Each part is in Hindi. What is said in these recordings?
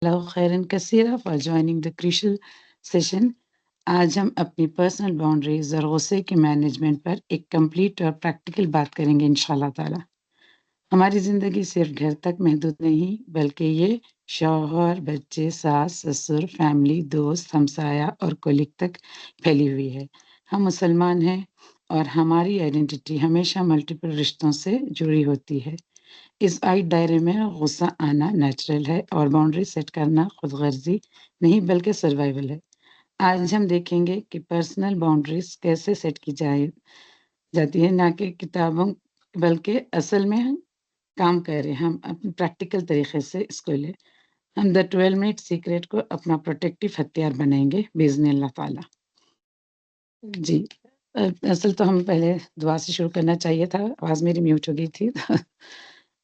Hello, khairan kasira for joining the crucial session. आज हम अपनी पर्सनल बाउंड्रीज और गुस्से के मैनेजमेंट पर एक कंप्लीट और प्रैक्टिकल बात करेंगे इंशाल्लाह ताला। हमारी ज़िंदगी सिर्फ घर तक महदूद नहीं बल्कि ये शौहर, बच्चे, सास, ससुर, फैमिली, दोस्त, हमसाया और कोलीग तक फैली हुई है। हम मुसलमान हैं और हमारी आइडेंटिटी हमेशा मल्टीपल रिश्तों से जुड़ी होती है। इस वाइड दायरे में गुस्सा आना नेचुरल है और बाउंड्री सेट करना खुदगर्जी नहीं बल्कि सर्वाइवल है। आज हम देखेंगे कि पर्सनल बाउंड्रीज कैसे सेट की जाती है, ना कि किताबों बल्कि असल में हम काम करें। हम अपने प्रैक्टिकल तरीके से इसको लें। हम द 12 मिनट सीक्रेट को अपना प्रोटेक्टिव हथियार बनाएंगे बिज़निल्लाह ताला। जी। असल तो हम पहले दुआ से शुरू करना चाहिए था, आवाज़ मेरी म्यूट हो गई थी।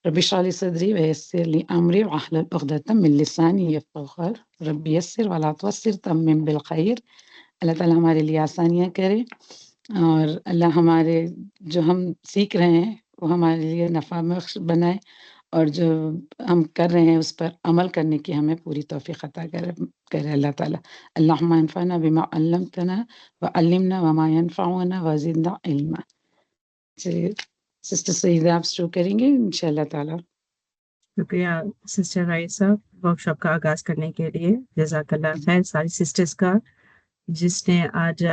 रब्बि इश्रह ली सदरी वयस्सिर ली अमरी वाहलुल उक़दतम मिन लिसानी यफ़क़हू क़ौली रब्बि यस्सिर वला तुअस्सिर तम्मिम बिल ख़ैर। अल्लाह ताला हमारे लिए आसानियाँ करे और अल्लाह हमारे जो हम सीख रहे हैं, वो हमारे लिए नफ़ा बख्श बनाए और जो हम कर रहे हैं, उस पर अमल करने की हमें पूरी तौफ़ीक़ अता करे अल्लाह ताला। अल्लाहुम्मा अनफ़अना बिमा अल्लमतना व अल्लिमना वमा यनफ़अुना व ज़िदना इल्मा। चलिए, सिस्टर सईदा आप शुरू करेंगे इंशाअल्लाह ताला। शुक्रिया सिस्टर राइसा वर्कशॉप का आगाज करने के लिए। जज़ाकल्लाह खैर सारी सिस्टर्स का जिसने आज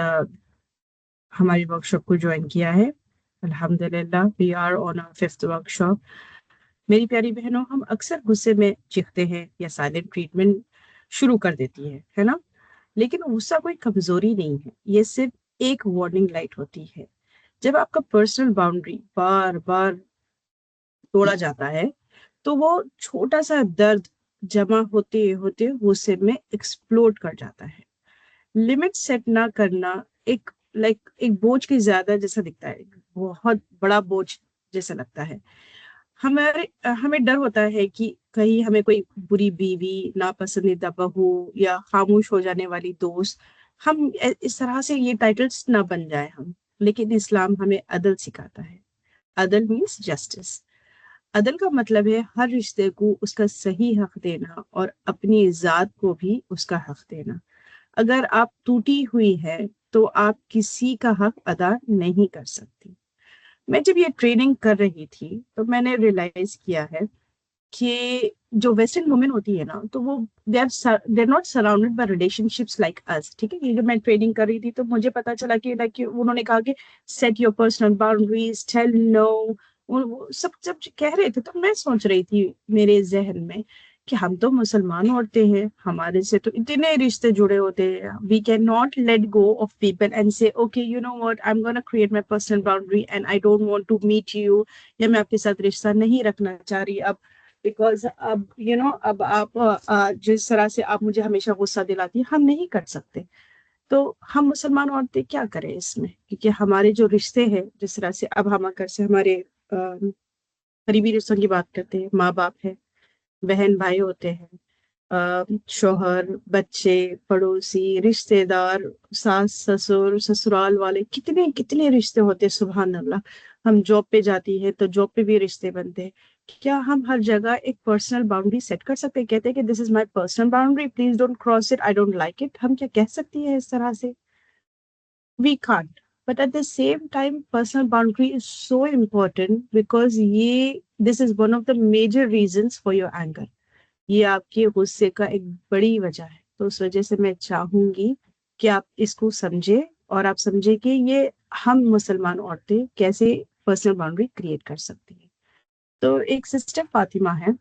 हमारी वर्कशॉप को ज्वाइन किया है। अल्हम्दुलिल्लाह we are on our 5th workshop. मेरी प्यारी बहनों, हम अक्सर गुस्से में चीखते हैं या साइलेंट ट्रीटमेंट शुरू कर देती है ना। लेकिन गुस्सा कोई कमजोरी नहीं है, ये सिर्फ एक वार्निंग लाइट होती है। जब आपका पर्सनल बाउंड्री बार बार तोड़ा जाता है तो वो छोटा सा दर्द जमा होते होते गुस्से में एक्सप्लोड कर जाता है। लिमिट सेट ना करना एक एक बोझ के ज्यादा जैसा दिखता है, बहुत बड़ा बोझ जैसा लगता है। हमें डर होता है कि कहीं हमें कोई बुरी बीवी, नापसंदीदा बहू या खामोश हो जाने वाली दोस्त, हम इस तरह से ये टाइटल्स ना बन जाए हम। लेकिन इस्लाम हमें अदल सिखाता है। अदल मीन्स जस्टिस। अदल का मतलब है हर रिश्ते को उसका सही हक देना और अपनी जात को भी उसका हक देना। अगर आप टूटी हुई है तो आप किसी का हक अदा नहीं कर सकती। मैं जब ये ट्रेनिंग कर रही थी तो मैंने रियलाइज किया है कि जो वेस्टर्न वुमेन होती है ना, तो वो they are not surrounded by relationships like us. ठीक है, ये जब मैं ट्रेनिंग कर रही थी तो मुझे पता चला कि लाइक उन्होंने कहा कि set your personal boundaries, tell no, वो सब जब कह रहे थे तो मैं सोच रही थी मेरे जहन में कि हम तो मुसलमान औरतें हैं, हमारे से तो इतने रिश्ते जुड़े होते हैं। We can not let go of people and say okay you know what, I am gonna create my personal boundary and I don't want to meet you, या मैं आपके साथ रिश्ता नहीं रखना चाह रही अब, बिकॉज अब अब आप जिस तरह से आप मुझे हमेशा गुस्सा दिलाती हैं, हम नहीं कर सकते। तो हम मुसलमान औरतें क्या करें इसमें, क्योंकि हमारे जो रिश्ते हैं, जिस तरह से अब हम अगर से हमारे करीबी रिश्तों की बात करते हैं, माँ बाप है, बहन भाई होते हैं, शौहर, बच्चे, पड़ोसी, रिश्तेदार, सास ससुर, ससुराल वाले, कितने कितने रिश्ते होते हैं, सुभान अल्लाह। हम जॉब पे जाती है तो जॉब पे भी रिश्ते बनते हैं। क्या हम हर जगह एक पर्सनल बाउंड्री सेट कर सकते हैं? कहते हैं कि this is my personal boundary, please don't cross it, I don't like it. हम क्या कह सकती है इस तरह से? We can't. But at the same time personal boundary is so important because ये this is one of the major reasons for your anger. ये आपके गुस्से का एक बड़ी वजह है। तो उस वजह से मैं चाहूंगी कि आप इसको समझे और आप समझे कि ये हम मुसलमान औरतें कैसे पर्सनल बाउंड्री क्रिएट कर सकती हैं। तो एक सिस्टर फातिमा है,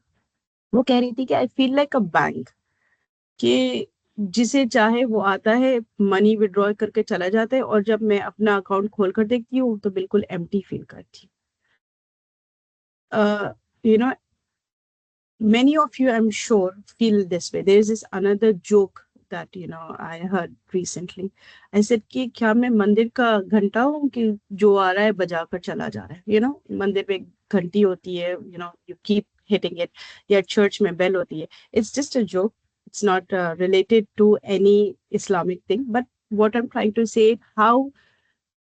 वो कह रही थी कि I feel like a bank, कि जिसे चाहे वो आता है, मनी विड्रॉ करके चला जाता है, और जब मैं अपना अकाउंट खोल कर देखती हूँ तो बिल्कुल एम्प्टी फील करती हूँ। You know, many of you I'm sure feel this way. There is this another joke that I heard recently. I said कि क्या मैं मंदिर का घंटा हूँ कि जो आ रहा है बजा कर चला जा रहा है? मंदिर में घंटी होती है, you keep hitting it, या चर्च में बेल होती है। It's just a joke. It's not related to any Islamic thing, but what I'm trying to say, how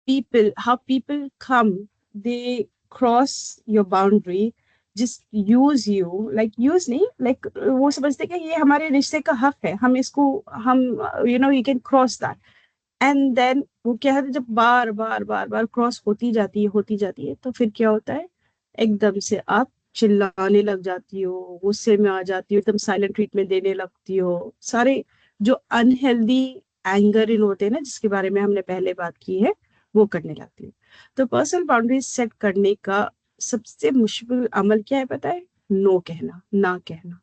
people come, they cross your boundary जिस यूज यू लाइक यूज नहीं लाइक वो समझते कि ये हमारे रिश्ते का हक है, हम इसको हम you can cross that. And then वो क्या है, जब बार बार बार बार क्रॉस होती जाती है तो फिर क्या होता है, एकदम से आप चिल्लाने लग जाती हो, गुस्से में आ जाती हो, एकदम साइलेंट ट्रीटमेंट देने लगती हो, सारे जो अनहेल्दी एंगर इन होते हैं ना, जिसके बारे में हमने पहले बात की है, वो करने लगती हो। तो पर्सनल बाउंड्रीज सेट करने का सबसे मुश्किल अमल क्या है पता है? नो कहना, ना कहना।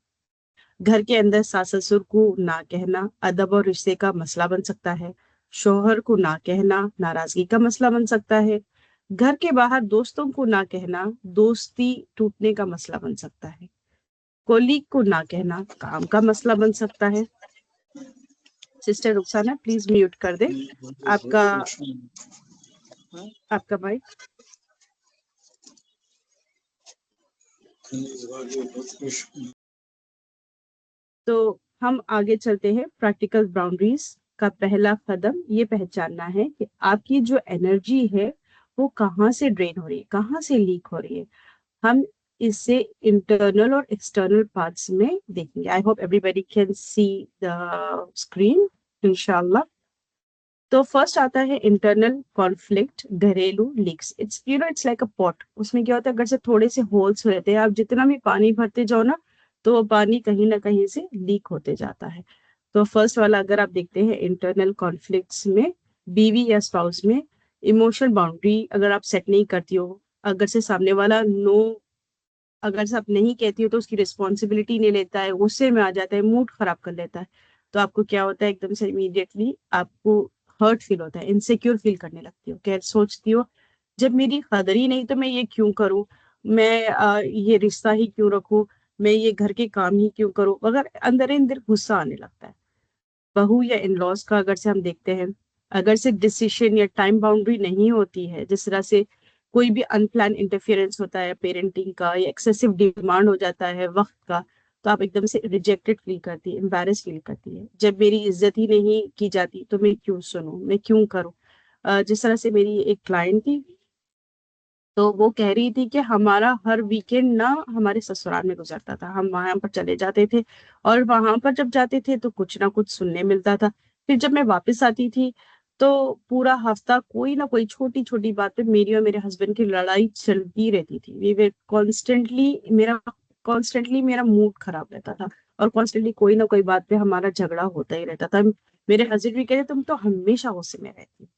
घर के अंदर सास ससुर को ना कहना अदब और रिश्ते का मसला बन सकता है। शौहर को ना कहना नाराजगी का मसला बन सकता है। घर के बाहर दोस्तों को ना कहना दोस्ती टूटने का मसला बन सकता है। कोलीग को ना कहना काम का मसला बन सकता है। सिस्टर रुखसाना प्लीज म्यूट कर दे आपका आपका माइक। तो हम आगे चलते हैं। प्रैक्टिकल बाउंड्रीज का पहला कदम ये पहचानना है कि आपकी जो एनर्जी है वो कहाँ से ड्रेन हो रही है, कहाँ से लीक हो रही है। हम इससे इंटरनल और एक्सटर्नल पार्ट्स में देखेंगे। I hope everybody can see the screen इंशाल्लाह। तो फर्स्ट आता है इंटरनल कॉन्फ्लिक्ट, घरेलू leaks. It's like a pot. उसमें क्या होता है, अगर से थोड़े से होल्स रहते हैं, आप जितना भी पानी भरते जाओ ना, तो वो पानी कहीं ना कहीं से लीक होते जाता है। तो फर्स्ट वाला अगर आप देखते हैं इंटरनल कॉन्फ्लिक्ट्स में, बीवी या स्पाउस में इमोशनल बाउंड्री अगर आप सेट नहीं करती हो, अगर से सामने वाला नो अगर से आप नहीं कहती हो तो उसकी रिस्पॉन्सिबिलिटी नहीं लेता है, गुस्से में आ जाता है, मूड खराब कर लेता है, तो आपको क्या होता है, एकदम से इमीडिएटली आपको हर्ट फील होता है, इनसिक्योर फील करने लगती हो, क्या सोचती हो जब मेरी कदर ही नहीं तो मैं ये क्यों करूं, मैं ये रिश्ता ही क्यों रखूं, मैं ये घर के काम ही क्यों करूं, अगर अंदर ही अंदर गुस्सा आने लगता है। बहू या इन लॉज का अगर से हम देखते हैं, अगर से डिसीशन या टाइम बाउंड्री नहीं होती है, जिस तरह से कोई भी अनप्लान इंटरफेरेंस होता है पेरेंटिंग का, या एक्सेसिव डिमांड हो जाता है वक्त का, तो आप एकदम से रिजेक्टेड फील करती है, एम्बेरस फील करती है, जब मेरी इज्जत ही नहीं की जाती तो मैं क्यों सुनूं, मैं क्यों करूं। जिस तरह से मेरी एक क्लाइंट थी, तो वो कह रही थी कि हमारा हर वीकेंड ना हमारे ससुराल में गुजरता था, हम वहां पर चले जाते थे, और वहां पर जब जाते थे तो कुछ ना कुछ सुनने मिलता था। फिर जब मैं वापस आती थी तो पूरा हफ्ता कोई ना कोई छोटी छोटी बात पे मेरी और मेरे हस्बैंड की लड़ाई चलती रहती थी। वी वे कॉन्स्टेंटली मेरा मूड खराब रहता था, और कॉन्स्टेंटली कोई ना कोई बात पे हमारा झगड़ा होता ही रहता था। मेरे हस्बैंड भी कहते तुम तो हमेशा गुस्से में रहती हो।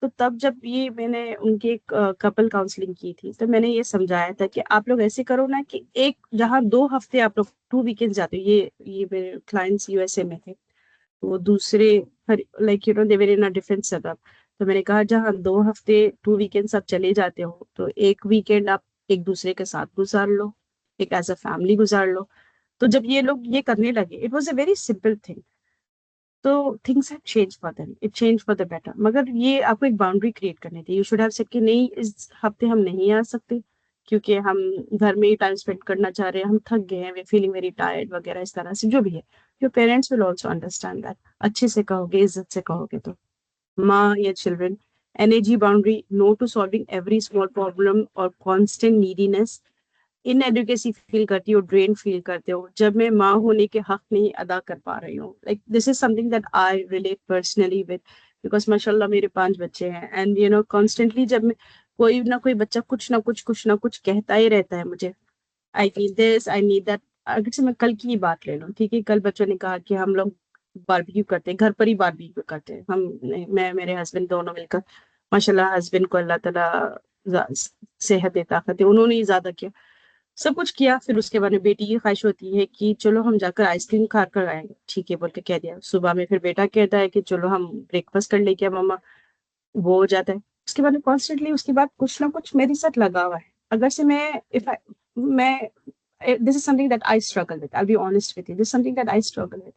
तो तब जब ये मैंने उनकी एक कपल काउंसलिंग की थी, तो मैंने ये समझाया था कि आप लोग ऐसे करो ना कि एक जहाँ 2 हफ्ते आप लोग 2 वीकेंड जाते हो, ये मेरे क्लाइंट्स यूएसए में थे, तो वो दूसरे like they were in a different setup. तो मैंने कहा जहाँ 2 हफ्ते 2 वीकेंड आप चले जाते हो, तो एक वीकेंड आप एक दूसरे के साथ गुजार लो, एक एज अ फैमिली गुजार लो। तो जब ये लोग ये करने लगे, it was a very simple thing, तो things have change for them, it change for the better. मगर ये आपको एक बाउंड्री क्रिएट करनी थी। यू शुड हैव सेड कि नहीं, इस हफ्ते हम नहीं आ सकते क्योंकि हम घर में ही टाइम स्पेंड करना चाह रहे हैं, हम थक गए हैं, वी फीलिंग वेरी टायर्ड वगैरह, इस तरह से जो भी है। Your parents will also understand that. अच्छे से कहोगे, इज्जत से कहोगे तो। माँ या children, energy boundary, no to solving every small problem और constant neediness. Inadequacy feel करती हो, ड्रेन फील करते हो जब मैं माँ होने के हक नहीं अदा कर पा रही हूँ। Like this is something that I relate personally with, because माशाल्लाह मेरे 5 बच्चे हैं, एंड कॉन्स्टेंटली जब मैं कोई ना कोई बच्चा कुछ ना कुछ कहता ही रहता है मुझे, I need this, I need that. अगर से मैं कल की ही बात ले लूँ, ठीक है, कल बच्चों ने कहा कि हम लोग बारबेक्यू करते हैं, घर पर ही बारबेक्यू करते हैं हम, मैं मेरे हस्बैंड दोनों मिलकर। माशाल्लाह हस्बैंड को अल्लाह ताला सेहत दे, ताकत है, उन्होंने ही ज्यादा किया, सब कुछ किया। फिर उसके बाद में बेटी की ख्वाहिश होती है कि चलो हम जाकर आइसक्रीम खा कर आएंगे, ठीक है बोल के कह दिया। सुबह में फिर बेटा कहता है कि चलो हम ब्रेकफास्ट कर ले क्या मम्मा, वो हो जाता है। उसके बाद में कॉन्स्टेंटली उसके बाद कुछ ना कुछ मेरे साथ लगा हुआ है। अगर से मैं इफ आई मैं this is something that I struggle with, I be honest with you, this something that I struggle with.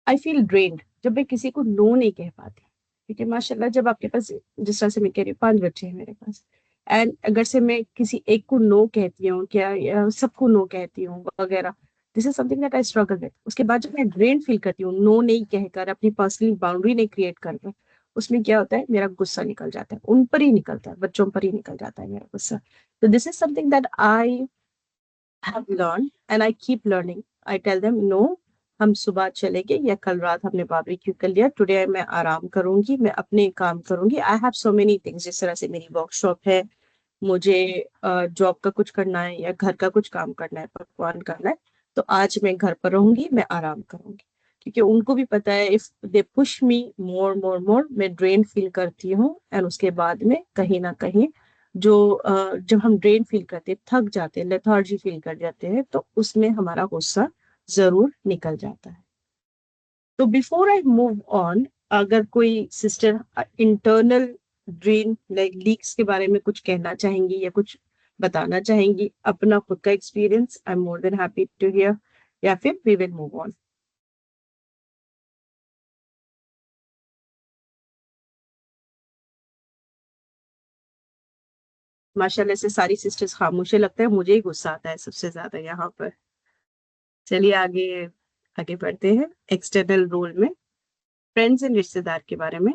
I feel drained जब मैं किसी को नो नहीं कह पाती। क्योंकि माशाल्लाह जब आपके पास, जिस तरह से मैं कह रही हूँ, 5 बच्चे हैं मेरे पास, एंड अगर से मैं किसी एक को नो कहती हूँ क्या, या सबको नो कहती हूँ वगैरह, this is something that I struggle with. उसके बाद जब मैं ड्रेन फील करती हूँ, नो नहीं कहकर, अपनी पर्सनल बाउंड्री नहीं क्रिएट कर, उसमें क्या होता है, मेरा गुस्सा निकल जाता है, उन पर ही निकलता है, बच्चों पर ही निकल जाता है मेरा गुस्सा। तो this is something that I have learned and I keep learning. I tell them no, हम सुबह चलेंगे या कल रात हमने बारबेक्यू कर लिया, टुडे मैं आराम करूंगी, मैं अपने काम करूंगी. I have so many things. जिस तरह से मेरी वर्कशॉप है, मुझे जॉब का कुछ करना है या घर का कुछ काम करना है, पकवान करना है, तो आज मैं घर पर रहूंगी, मैं आराम करूंगी. क्योंकि उनको भी पता है इफ दे पुश मी मोर मोर मोर, मैं ड्रेन फील करती हूँ. एंड उसके बाद में कहीं ना कहीं जो जब हम ड्रेन फील करते हैं, थक जाते हैं, लेथार्जी फील कर जाते हैं, तो उसमें हमारा गुस्सा जरूर निकल जाता है. तो बिफोर आई मूव ऑन, अगर कोई sister internal drain like leaks के बारे में कुछ कहना चाहेंगी या कुछ बताना चाहेंगी, अपना खुद का experience, I am more than happy to hear. या फिर वी विल मूव ऑन. माशाल्लाह से सारी सिस्टर्स खामोश है, लगता है मुझे ही गुस्सा आता है सबसे ज्यादा यहाँ पर. चलिए आगे आगे बढ़ते हैं. एक्सटर्नल रोल में फ्रेंड्स एंड रिश्तेदार के बारे में.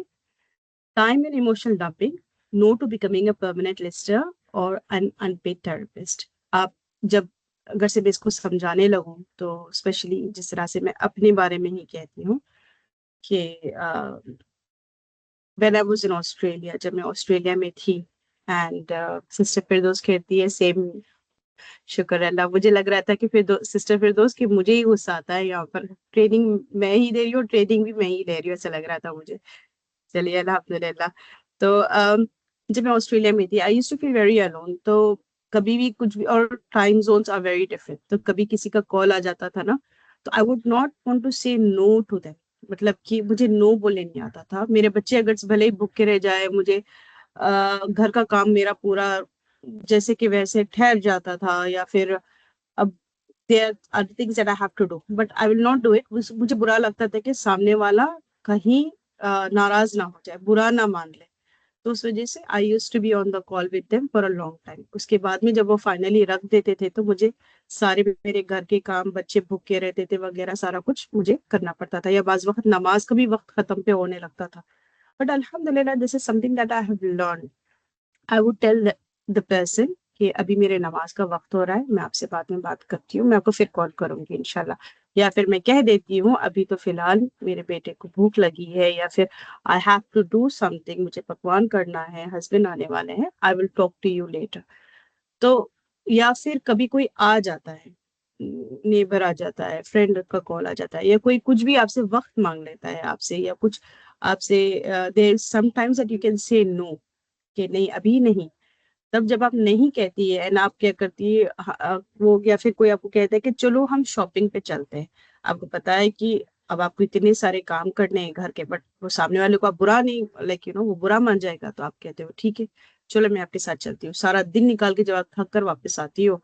Time and emotional dumping, no to becoming a permanent listener और एन अनपेड थेरेपिस्ट. आप जब अगर से मैं इसको समझाने लगूं तो स्पेशली जिस तरह से मैं अपने बारे में ही कहती हूँ कि when I was in Australia, जब मैं ऑस्ट्रेलिया में थी, एंड सिस्टर फिरदौस कहती है सेम. शुक्र है अल्लाह, मुझे लग रहा था कि फिर सिस्टर फिरदौस कि मुझे ही गुस्सा आता है यहाँ पर, ट्रेनिंग मैं ही दे रही हूँ, ट्रेनिंग भी मैं ही ले रही हूँ, ऐसा लग रहा था मुझे. चलिए अल्हम्दुलिल्लाह. तो जब मैं ऑस्ट्रेलिया में थी, I used to feel very alone. तो कभी भी कुछ भी, और time zones are very different, तो कभी किसी का कॉल आ जाता था ना, तो I would not want to say no to them. मतलब कि मुझे नो बोलने नहीं आता था. मेरे बच्चे अगर भले ही भूखे रह जाए, मुझे घर का काम मेरा पूरा जैसे कि वैसे ठहर जाता था, या फिर अब there are things that I have to do, but I will not do it. मुझे बुरा लगता था कि सामने वाला कहीं नाराज ना हो जाए, बुरा ना मान ले. तो उस वजह से I use to be on the call with them for a long time. उसके बाद में जब वो फाइनली रख देते थे, तो मुझे सारे मेरे घर के काम, बच्चे भूखे रहते थे वगैरह, सारा कुछ मुझे करना पड़ता था, या बाज वक्त नमाज का भी वक्त खत्म पे होने लगता था. बट अल्हम्दुलिल्लाह, this is something that I have learn. I would tell the person कि अभी मेरे नमाज का वक्त हो रहा है, मैं आपसे बाद में बात करती हूँ, मैं आपको फिर कॉल करूंगी इंशाल्लाह. या फिर मैं कह देती हूँ अभी तो फिलहाल मेरे बेटे को भूख लगी है, या फिर I have to do something, मुझे पकवान करना है, हस्बैंड आने वाले हैं, I will talk to you later. तो या फिर कभी कोई आ जाता है, नेबर आ जाता है, फ्रेंड का कॉल आ जाता है, या कोई कुछ भी आपसे वक्त मांग लेता है आपसे, या कुछ आपसे, there sometimes that you can say no कि नहीं अभी नहीं. तब जब आप नहीं कहती है एंड आप क्या करती है, वो या फिर कोई आपको कहता है कि चलो हम शॉपिंग पे चलते हैं, आपको पता है कि अब आपको इतने सारे काम करने हैं घर के, बट वो सामने वाले को आप बुरा नहीं, लाइक वो बुरा मान जाएगा, तो आप कहते हो ठीक है, चलो मैं आपके साथ चलती हूँ. सारा दिन निकाल के जब आप थक कर वापस आती हो,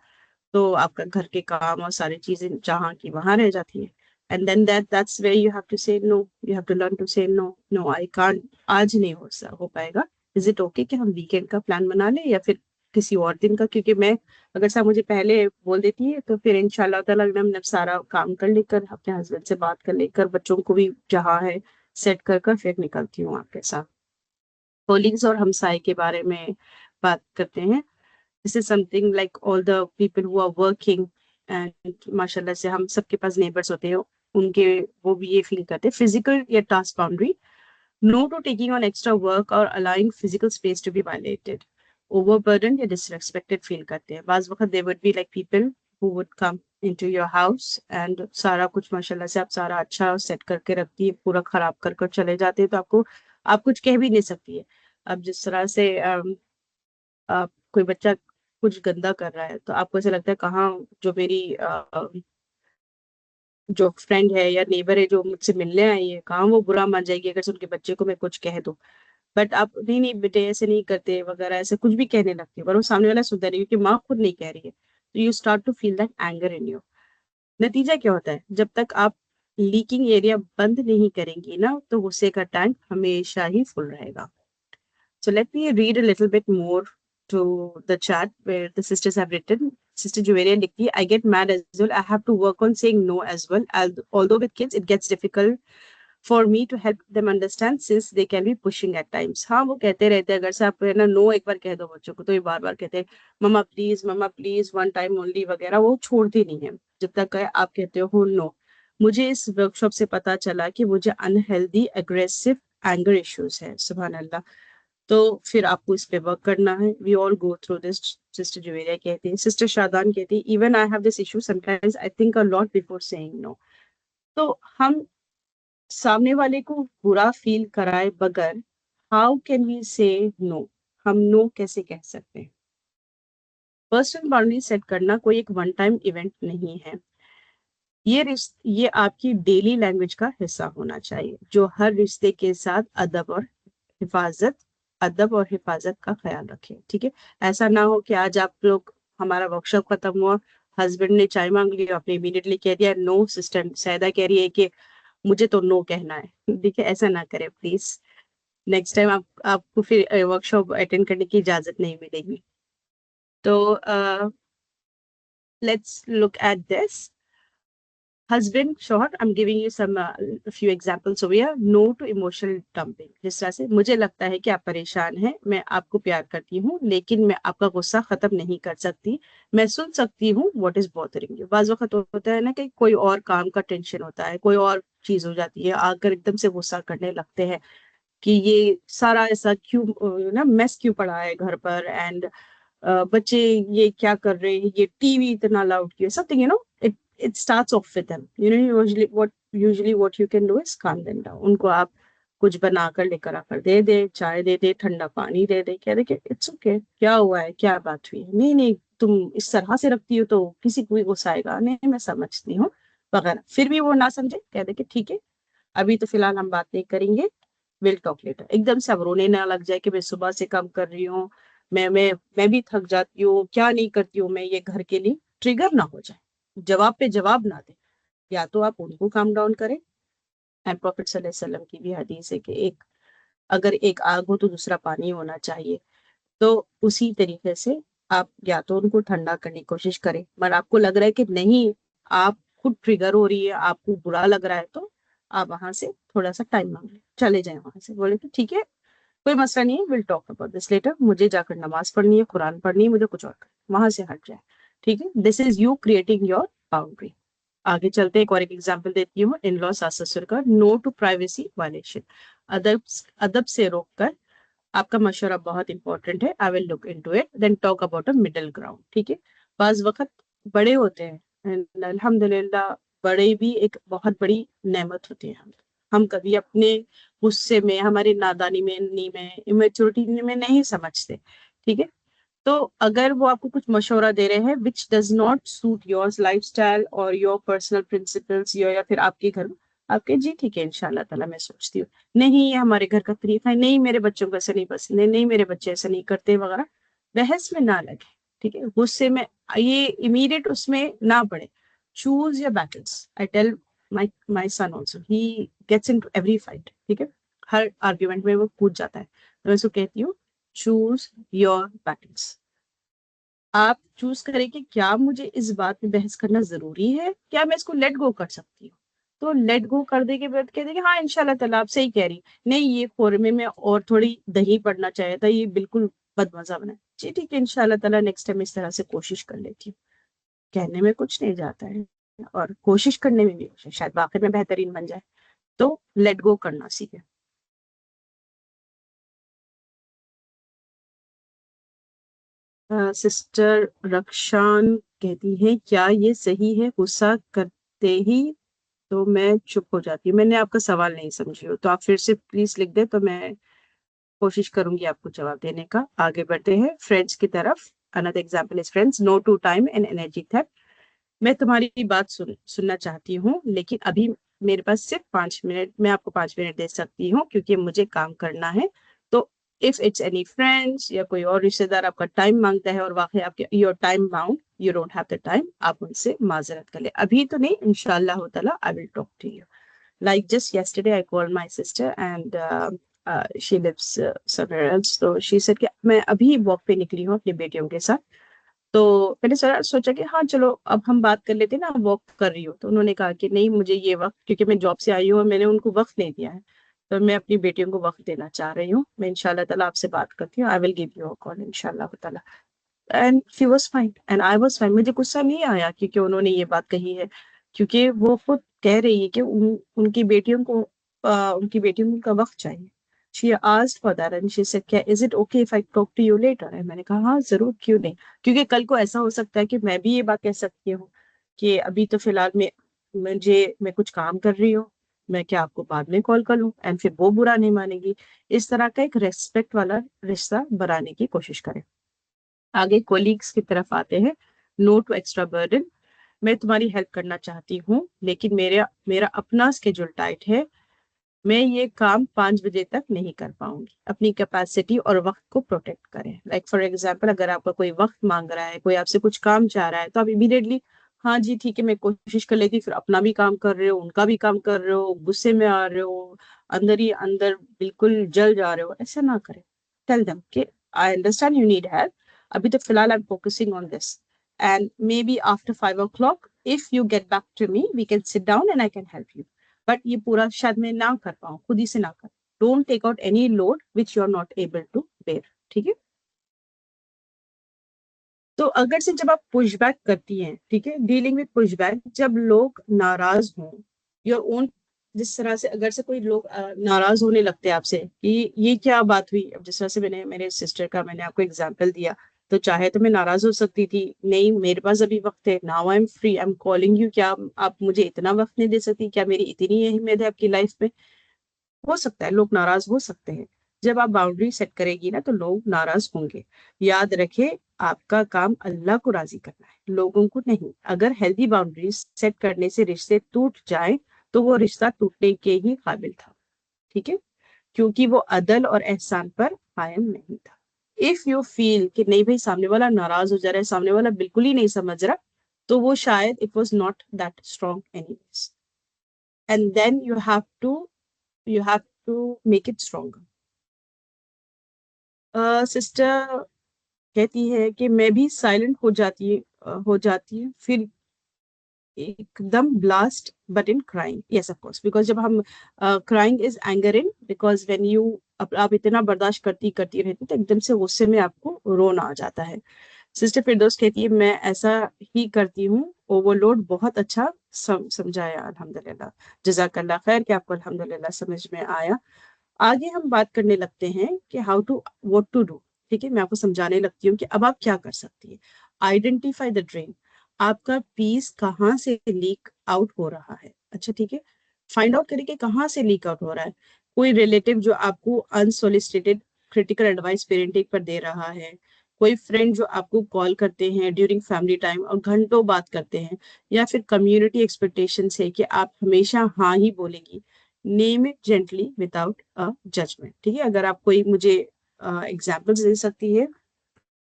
तो आपका घर के काम और सारी चीजें जहाँ की वहां रह जाती है. And then that's where you have to say no. You have to learn to say no. No I can't, आज नहीं हो पाएगा. इज इट ओके कि हम वीकेंड का प्लान बना लें, या फिर किसी और दिन का? क्योंकि मैं, अगर साहब मुझे पहले बोल देती है, तो फिर इंशाल्लाह ताला मैं सारा काम कर लेकर, अपने हस्बैंड से बात कर लेकर, बच्चों को भी जहाँ है सेट कर कर फिर निकलती हूँ आपके साथ. कोलिग्स और हमसाए के बारे में बात करते हैं. This is something like all the people who are working, and माशाल्लाह से हम सबके पास नेबर्स होते हैं, उनके वो भी ये फील करते हैं. फिजिकल या task boundary, no to taking on extra work और allowing physical space to be violated. Overburden या डिसरेस्पेक्टेड फील करते हैं. बाज वक्त there would be like people who would come into your house, and सारा कुछ माशाल्लाह से आप सारा अच्छा सेट करके रखती है, पूरा खराब कर कर चले जाते हैं, तो आपको, आप कुछ कह भी नहीं सकती है. अब जिस तरह से कोई बच्चा कुछ गंदा कर रहा है, तो आपको ऐसा लगता है कहाँ, जो मेरी जो फ्रेंड है या नेबर है जो मुझसे मिलने आई है, कहाँ वो बुरा मान जाएगी अगर से उनके बच्चे को मैं कुछ कह दूं. बट आप नहीं नहीं बेटे ऐसे नहीं करते वगैरह, ऐसे कुछ भी कहने लगते हैं, पर वो सामने वाला सुनता नहीं, क्योंकि माँ खुद नहीं कह रही है. तो you start to feel that anger in you. नतीजा क्या होता है, जब तक आप लीकिंग एरिया बंद नहीं करेंगी ना, तो गुस्से का टैंक हमेशा ही फुल रहेगा. So let me read a little bit more to the chat where the sisters have written. Sister Juveria लिखती है, I get mad as well. I have to work on saying no as well. Although with kids it gets difficult for me to help them understand since they can be pushing at times. हाँ वो कहते रहते हैं, अगर से आप है ना नो एक बार कह दो बच्चों को तो ये बार बार कहते हैं मम्मा प्लीज वन टाइम ओनली वगैरह, वो छोड़ती नहीं है जब तक आप कहते हो नो। मुझे इस वर्कशॉप से पता चला कि मुझे अनहेल्दी एग्रेसिव एंगर इश्यूज है, सुभान अल्लाह। तो फिर आपको इस पे वर्क करना है। We all go through this. Sister Juveria कहती है, सिस्टर शादान कहती है, even I have this issue sometimes I think a lot before saying no. तो हम सामने वाले को बुरा फील कराए बगैर how can we say no, हम नो कैसे कह सकते हैं? पर्सनल बाउंड्री सेट करना कोई एक वन टाइम इवेंट नहीं है, ये आपकी डेली लैंग्वेज का हिस्सा होना चाहिए जो हर रिश्ते के साथ अदब और हिफाजत का ख्याल रखे। ठीक है, ऐसा ना हो कि आज आप लोग, हमारा वर्कशॉप खत्म हुआ, हस्बैंड ने चाय मांग लिया, आपने इमीडिएटली कह दिया नो, सिस्टर सैदा कह रही है कि मुझे तो नो कहना है। देखिए ऐसा ना करें प्लीज, नेक्स्ट टाइम आपको फिर वर्कशॉप अटेंड करने की इजाजत नहीं मिलेगी। तो let's look at this. Husband शोहर, I am giving you some few examples over here. No to emotional dumping, जिस तरह से मुझे लगता है कि आप परेशान हैं, मैं आपको प्यार करती हूँ लेकिन मैं आपका गुस्सा खत्म नहीं कर सकती, मैं सुन सकती हूँ व्हाट इज बॉदरिंग यू। बाज वक्त होता है ना कि कोई और काम का टेंशन होता है, कोई और चीज हो जाती है, आकर एकदम से गुस्सा करने लगते हैं कि ये सारा ऐसा क्यों ना मेस क्यों पड़ा है घर पर, एंड बच्चे ये क्या कर रहे हैं, ये टीवी इतना लाउड क्यों, something it starts off with them. Usually what you can do is calm them down. उनको आप कुछ बनाकर लेकर आकर दे दे, चाय दे दे, ठंडा पानी दे दे, कह दे कि इट्स ओके, क्या हुआ है, क्या बात हुई है, नहीं नहीं तुम इस तरह से रखती हो तो किसी को भी गुस्सा आएगा, नहीं मैं समझती हूँ वगैरह। फिर भी वो ना समझे, कह दे कि ठीक है अभी तो फिलहाल हम बात नहीं करेंगे, विल टॉक लेटर। एकदम से अब रोने ना लग जाए कि मैं सुबह से काम कर रही हूँ, मैं भी थक जाती हूँ, क्या नहीं करती हूँ मैं ये घर के लिए, ट्रिगर ना हो जाए, जवाब पे जवाब ना दे। या तो आप उनको काम डाउन करें, एंड प्रॉफिट सल्लल्लाहु अलैहि वसल्लम की भी हदीस है कि अगर एक आग हो तो दूसरा पानी होना चाहिए। तो उसी तरीके से आप या तो उनको ठंडा करने की कोशिश करें, पर आपको लग रहा है कि नहीं, आप खुद ट्रिगर हो रही है, आपको बुरा लग रहा है, तो आप वहां से थोड़ा सा टाइम मांग लें, चले जाए वहां से, बोले तो ठीक है कोई मसला नहीं है, will talk about this later, मुझे जाकर नमाज पढ़नी है, कुरान पढ़नी है, मुझे कुछ और करना, वहां से हट जाए। ठीक है, this is you creating your boundary. आगे चलते एक और एक एग्जाम्पल देती हूँ, इन लॉ सास ससुर का। नो टू प्राइवेसी वायलेशन, अदब अदब से रोककर, आपका मशवरा बहुत इंपॉर्टेंट है, I will look into it, then talk about a middle ground. ठीक है, बाज वक्त बड़े होते हैं, अल्हम्दुलिल्लाह बड़े भी एक बहुत बड़ी नेमत होती है। हम कभी अपने गुस्से में, हमारी नादानी में, इमेच्योरिटी में नहीं समझते। ठीक है, तो अगर वो आपको कुछ मशवरा दे रहे हैं which does not suit your lifestyle और योर पर्सनल प्रिंसिपल्स, या फिर आपके घर में, आपके जी ठीक है इंशाल्लाह ताला मैं सोचती हूँ, नहीं ये हमारे घर का तरीका है, नहीं मेरे बच्चों को ऐसा नहीं पसंद है, नहीं मेरे बच्चे ऐसा नहीं करते वगैरह, बहस में ना लगे। ठीक है, गुस्से में ये इमीडिएट उसमें ना पड़े। Choose your battles, I tell my son also, he gets into every fight. ठीक है, हर आर्ग्यूमेंट में वो कूद जाता है, तो मैं उसको कहती हूँ चूज योर बैटल्स। आप चूज करें कि क्या मुझे इस बात में बहस करना जरूरी है, क्या मैं इसको लेट गो कर सकती हूँ। तो लेट गो कर दे के बाद कह दे कि हाँ इंशाल्लाह ताला आप सही कह रही, नहीं ये खोरमे में और थोड़ी दही पड़ना चाहिए था, ये बिल्कुल बदमजा बना है, जी ठीक है इंशाल्लाह ताला नेक्स्ट टाइम इस तरह से कोशिश कर लेती हूँ। कहने में कुछ नहीं जाता है, और कोशिश करने में भी शायद आखिर में बेहतरीन बन जाए। तो लेट गो करना सीखे। सिस्टर रक्षान कहती हैं, क्या ये सही है गुस्सा करते ही तो मैं चुप हो जाती हूँ? मैंने आपका सवाल नहीं समझी हो तो आप फिर से प्लीज लिख दे, तो मैं कोशिश करूंगी आपको जवाब देने का। आगे बढ़ते हैं फ्रेंड्स की तरफ। Another example is friends, no to time and energy theft. मैं तुम्हारी बात सुनना चाहती हूँ लेकिन अभी मेरे पास सिर्फ 5 मिनट, मैं आपको 5 मिनट दे सकती हूँ क्योंकि मुझे काम करना है। तो इफ इट्स एनी फ्रेंड्स या कोई और रिश्तेदार आपका टाइम मांगता है और वाकई आपके your time bound, you don't have the time, आप उनसे माजरत कर ले, अभी तो नहीं, इंशाल्लाह ताला I will talk to you. Like just yesterday, I called my sister and she lives somewhere else. So she said कि मैं अभी वॉक पे निकली हूँ अपनी बेटियों के साथ, तो मैंने सोचा कि हाँ चलो अब हम बात कर लेते हैं ना, वॉक कर रही हूँ। तो उन्होंने कहा कि नहीं, मुझे ये वक्त, क्योंकि मैं जॉब से आई हूँ और मैंने उनको वक्त नहीं दिया है, तो मैं अपनी बेटियों को वक्त देना चाह रही हूँ। मैं इंशाल्लाह ताला आपसे बात करती हूँ, I will give you a call इंशाल्लाह ताला। And she was fine and I was fine. मुझे गुस्सा नहीं आया क्योंकि उन्होंने ये बात कही है, क्योंकि वो खुद कह रही है कि उनकी बेटियों को उनकी बेटियों को उनका वक्त चाहिए। She asked for that and she said, क्या is it okay if I talk to you later? मैंने कहा हाँ जरूर, क्यों नहीं। क्योंकि कल को ऐसा हो सकता है कि मैं भी ये बात कह सकती हूँ कि अभी तो फिलहाल मैं कुछ काम कर रही हूँ, मैं क्या आपको बाद में कॉल कर लूँ, एंड फिर वो बुरा नहीं मानेगी। इस तरह का एक रेस्पेक्ट वाला रिश्ता बनाने की कोशिश करें। आगे कोलीग्स की तरफ आते हैं। No to extra burden. मैं तुम्हारी हेल्प करना चाहती हूँ, लेकिन मेरा मेरा अपना स्केड्यूल टाइट है, मैं ये काम 5 बजे तक नहीं कर पाऊंगी। अपनी कैपेसिटी और वक्त को प्रोटेक्ट करें। लाइक फॉर एग्जाम्पल, अगर आपका कोई वक्त मांग रहा है, कोई आपसे कुछ काम चाह रहा है, तो आप इमीडिएटली हाँ जी ठीक है मैं कोशिश कर लेती, फिर अपना भी काम कर रहे हो, उनका भी काम कर रहे हो, गुस्से में आ रहे हो, अंदर ही अंदर बिल्कुल जल जा रहे हो। ऐसा ना करें। टेल देम कि I understand you need help, अभी तो फिलहाल I am focusing on this, and maybe after 5 o'clock if you get back to me we can sit down and I can help you. But ये पूरा शायद मैं ना कर पाऊँ, खुद ही से ना कर। Don't take out any load which you are not able to bear. ठीक है। तो अगर से जब आप पुशबैक करती हैं, ठीक है, डीलिंग विद पुशबैक, जब लोग नाराज हों, योर ओन, जिस तरह से अगर से कोई लोग नाराज होने लगते हैं आपसे कि ये क्या बात हुई, अब जिस तरह से मैंने मेरे सिस्टर का मैंने आपको एग्जांपल दिया, तो चाहे तो मैं नाराज हो सकती थी, नहीं मेरे पास अभी वक्त है, now I am free, I am calling you, क्या आप मुझे इतना वक्त नहीं दे सकती, क्या मेरी इतनी अहमियत है आपकी लाइफ में? हो सकता है लोग नाराज हो सकते हैं। जब आप बाउंड्री सेट करेगी ना, तो लोग नाराज होंगे। याद रखे, आपका काम अल्लाह को राजी करना है, लोगों को नहीं। अगर हेल्दी बाउंड्रीज सेट करने से रिश्ते टूट जाए, तो वो रिश्ता टूटने के ही काबिल था। ठीक है, क्योंकि वो अदल और एहसान पर कायम नहीं था। इफ यू फील कि नहीं भाई, सामने वाला नाराज हो जा रहा है, सामने वाला बिल्कुल ही नहीं समझ रहा, तो वो शायद it was not that strong anyways, and then you have to make it stronger. Sister कहती है कि मैं भी साइलेंट हो जाती हूँ, फिर एकदम blast but in crying. Yes of course, because जब हम crying is anger in, because when you आप इतना बर्दाश्त करती करती रहती, तो एकदम से गुस्से में आपको रोना आ जाता है। सिस्टर फिरदौस कहती है मैं ऐसा ही करती हूँ, ओवरलोड। बहुत अच्छा समझाया, अल्हम्दुलिल्लाह। जज़ाकल्लाह खैर कि आपको अल्हम्दुलिल्लाह समझ में आया। आगे हम बात करने लगते हैं कि how to, what to do. ठीक है, मैं आपको समझाने लगती हूँ कि अब आप क्या कर सकती है। Identify the drain. आपका पीस कहाँ से लीक आउट हो रहा है। अच्छा ठीक है, फाइंड आउट करिए कि कहाँ से लीक आउट हो रहा है। कोई रिलेटिव जो आपको अनसोलिसिटेड क्रिटिकल एडवाइस पेरेंटिंग पर दे रहा है, कोई फ्रेंड जो आपको कॉल करते हैं ड्यूरिंग फैमिली टाइम और घंटों बात करते हैं, या फिर कम्युनिटी एक्सपेक्टेशन है कि आप हमेशा हाँ ही बोलेगी। Name it gently without a judgment. ठीक है, अगर आप कोई मुझे एग्जाम्पल्स दे सकती है,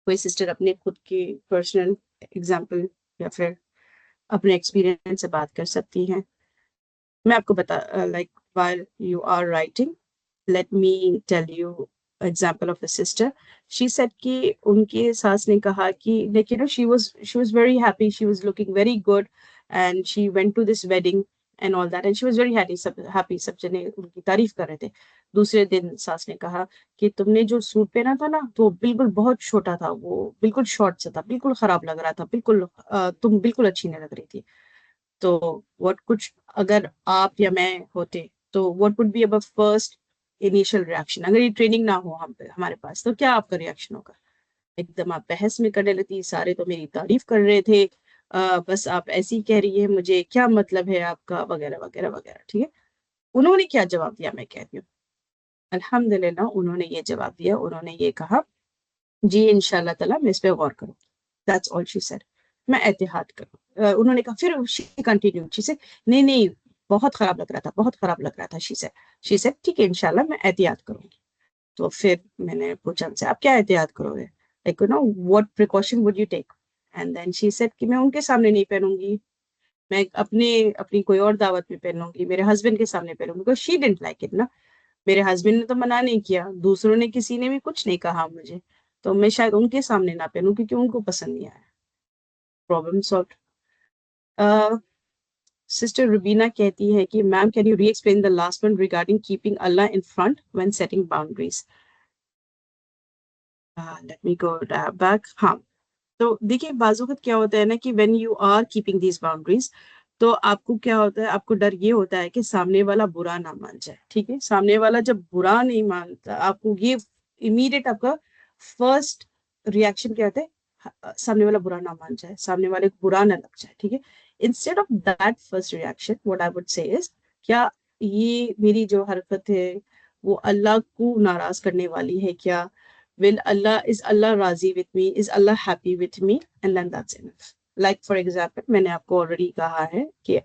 कोई सिस्टर अपने खुद की पर्सनल एग्जाम्पल या फिर अपने एक्सपीरियंस से बात कर सकती हैं। मैं आपको बता, like while you are writing, let me tell you example of a sister. She said कि उनके सास ने कहा कि like she was very happy, she was looking very good, and she went to this wedding and all that, and she was very happy, सब जने उनकी तारीफ कर रहे थे। दूसरे दिन सास ने कहा कि तुमने जो सूट पहना था ना, तो बिल्कुल बहुत छोटा था, वो बिल्कुल शॉर्ट सा था, बिल्कुल खराब लग रहा था, बिल्कुल तुम बिल्कुल अच्छी नहीं लग रही थी। तो व्हाट कुछ, अगर आप या मैं होते, तो what would be our first initial reaction? अगर ये ट्रेनिंग ना हो हमारे पास, तो क्या आपका रिएक्शन होगा? एकदम आप बहस में करने लगती, सारे तो मेरी तारीफ कर रहे थे, बस आप ऐसी ही कह रही है, मुझे क्या मतलब है आपका, वगैरह वगैरह वगैरह। ठीक है, उन्होंने क्या जवाब दिया मैं कहती हूँ। अल्हम्दुलिल्लाह, उन्होंने ये जवाब दिया, उन्होंने ये कहा, जी इंशाल्लाह ताला मैं इस पे गौर करूँ। That's all she said. मैं एहतियात करूँ। उन्होंने कहा, फिर शी कंटिन्यू, शी सेड, नहीं नहीं बहुत खराब लग रहा था, बहुत खराब लग रहा था। शी सेड ठीक है इंशाल्लाह मैं एहतियात करूंगी। तो फिर मैंने पूछा उनसे, आप क्या एहतियात करोगे, like what precaution would you take? And then she said कि मैं उनके सामने नहीं पहनूंगी, मैं अपने अपनी कोई और दावत में पहनूंगी, मेरे हस्बैंड के सामने पहनूंगी, because she didn't like it ना। मेरे हस्बैंड ने तो मना नहीं किया, दूसरों ने किसी ने भी कुछ नहीं कहा मुझे, तो मैं शायद उनके सामने ना पहनूं क्योंकि उनको पसंद नहीं आया। Problem solve. सिस्टर रुबीना कहती है कि मैम कैन यू री explain the last one regarding keeping Allah in front when setting boundaries. Let me go back. हाँ, तो देखिए बाजू का क्या होता है ना कि when you are keeping these boundaries, तो आपको क्या होता है, आपको डर ये होता है कि सामने वाला बुरा ना मान जाए। ठीक है, सामने वाला जब बुरा नहीं मानता, आपको ये इमीडिएट आपका फर्स्ट रिएक्शन क्या होता है, सामने वाला बुरा ना मान जाए, सामने वाले को बुरा ना लग जाए। ठीक है, instead of that first reaction what I would से इज, क्या ये मेरी जो हरकत है वो अल्लाह को नाराज करने वाली है क्या? Is Allah razi with me? Is Allah happy with me? And then that's enough. Like for example, मैंने आपको ऑलरेडी कहा है कि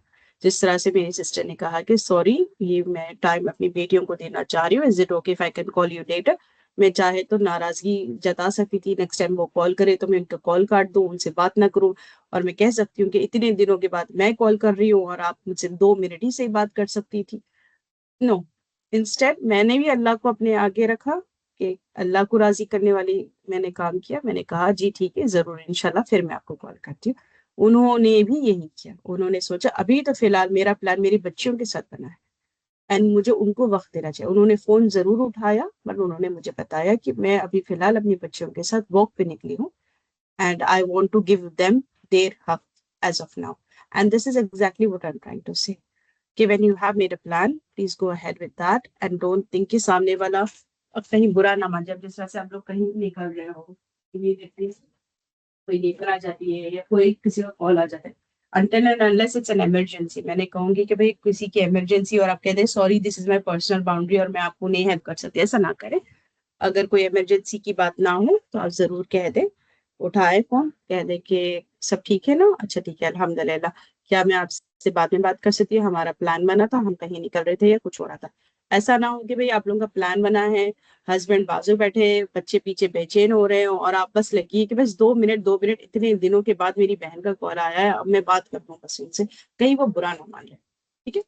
जिस तरह से मेरी सिस्टर ने कहा कि सॉरी, ये मैं टाइम अपनी बेटियों को देना चाह रही हूँ, is it okay if I can call you later? मैं चाहे तो नाराजगी जता सकती थी, नेक्स्ट टाइम वो कॉल करे तो मैं उनका कॉल काट दूं, उनसे बात ना करूं, और मैं कह सकती हूँ कि इतने दिनों के बाद मैं कॉल कर रही हूँ और आप मुझसे 2 मिनट ही से बात कर सकती थी। नो, इंस्टेड मैंने भी अल्लाह को अपने आगे रखा कि अल्लाह को राजी करने वाली मैंने काम किया। मैंने कहा जी ठीक है, जरूर इंशाल्लाह फिर मैं आपको कॉल करती हूँ। उन्होंने भी यही किया, उन्होंने सोचा अभी तो फिलहाल मेरा प्लान मेरी बच्चियों के साथ बना है एंड मुझे उनको वक्त देना चाहिए। उन्होंने फोन जरूर उठाया, बट उन्होंने मुझे बताया कि मैं अभी फिलहाल अपनी बच्चियों के साथ वॉक पे निकली हूँ and I want to give them their हक as of now. And this is exactly what I am trying to say कि when you have made a plan, please go ahead with that and don't think कि सामने वाला अब कहीं बुरा ना मान जाए। जिस तरह से आप लोग कहीं निकल रहे हो, immediately कोई लेकर आ जाती है या कोई किसी का कॉल आ जाता है, until and unless it's an emergency, मैंने कहूंगी कि भाई किसी की इमरजेंसी और आप कह दें sorry this is my personal boundary और मैं आपको नहीं हेल्प कर सकती, ऐसा ना करें। अगर कोई इमरजेंसी की बात ना हो तो आप जरूर कह दें, उठाए फोन, कह दें कि सब ठीक है ना, अच्छा ठीक है अल्हम्दुलिल्लाह, क्या मैं आपसे बाद में बात कर सकती हूँ, हमारा प्लान बना था, हम कहीं निकल रहे थे या कुछ हो रहा था। ऐसा ना हो कि भाई आप लोगों का प्लान बना है, हस्बैंड बाजू बैठे, बच्चे पीछे बेचैन हो रहे हो और आप बस लगी है कि बस 2 मिनट 2 मिनट, इतने दिनों के बाद मेरी बहन का कॉल आया है, अब मैं बात कर लूँ बस उनसे, कहीं वो बुरा ना मान ले। ठीक है,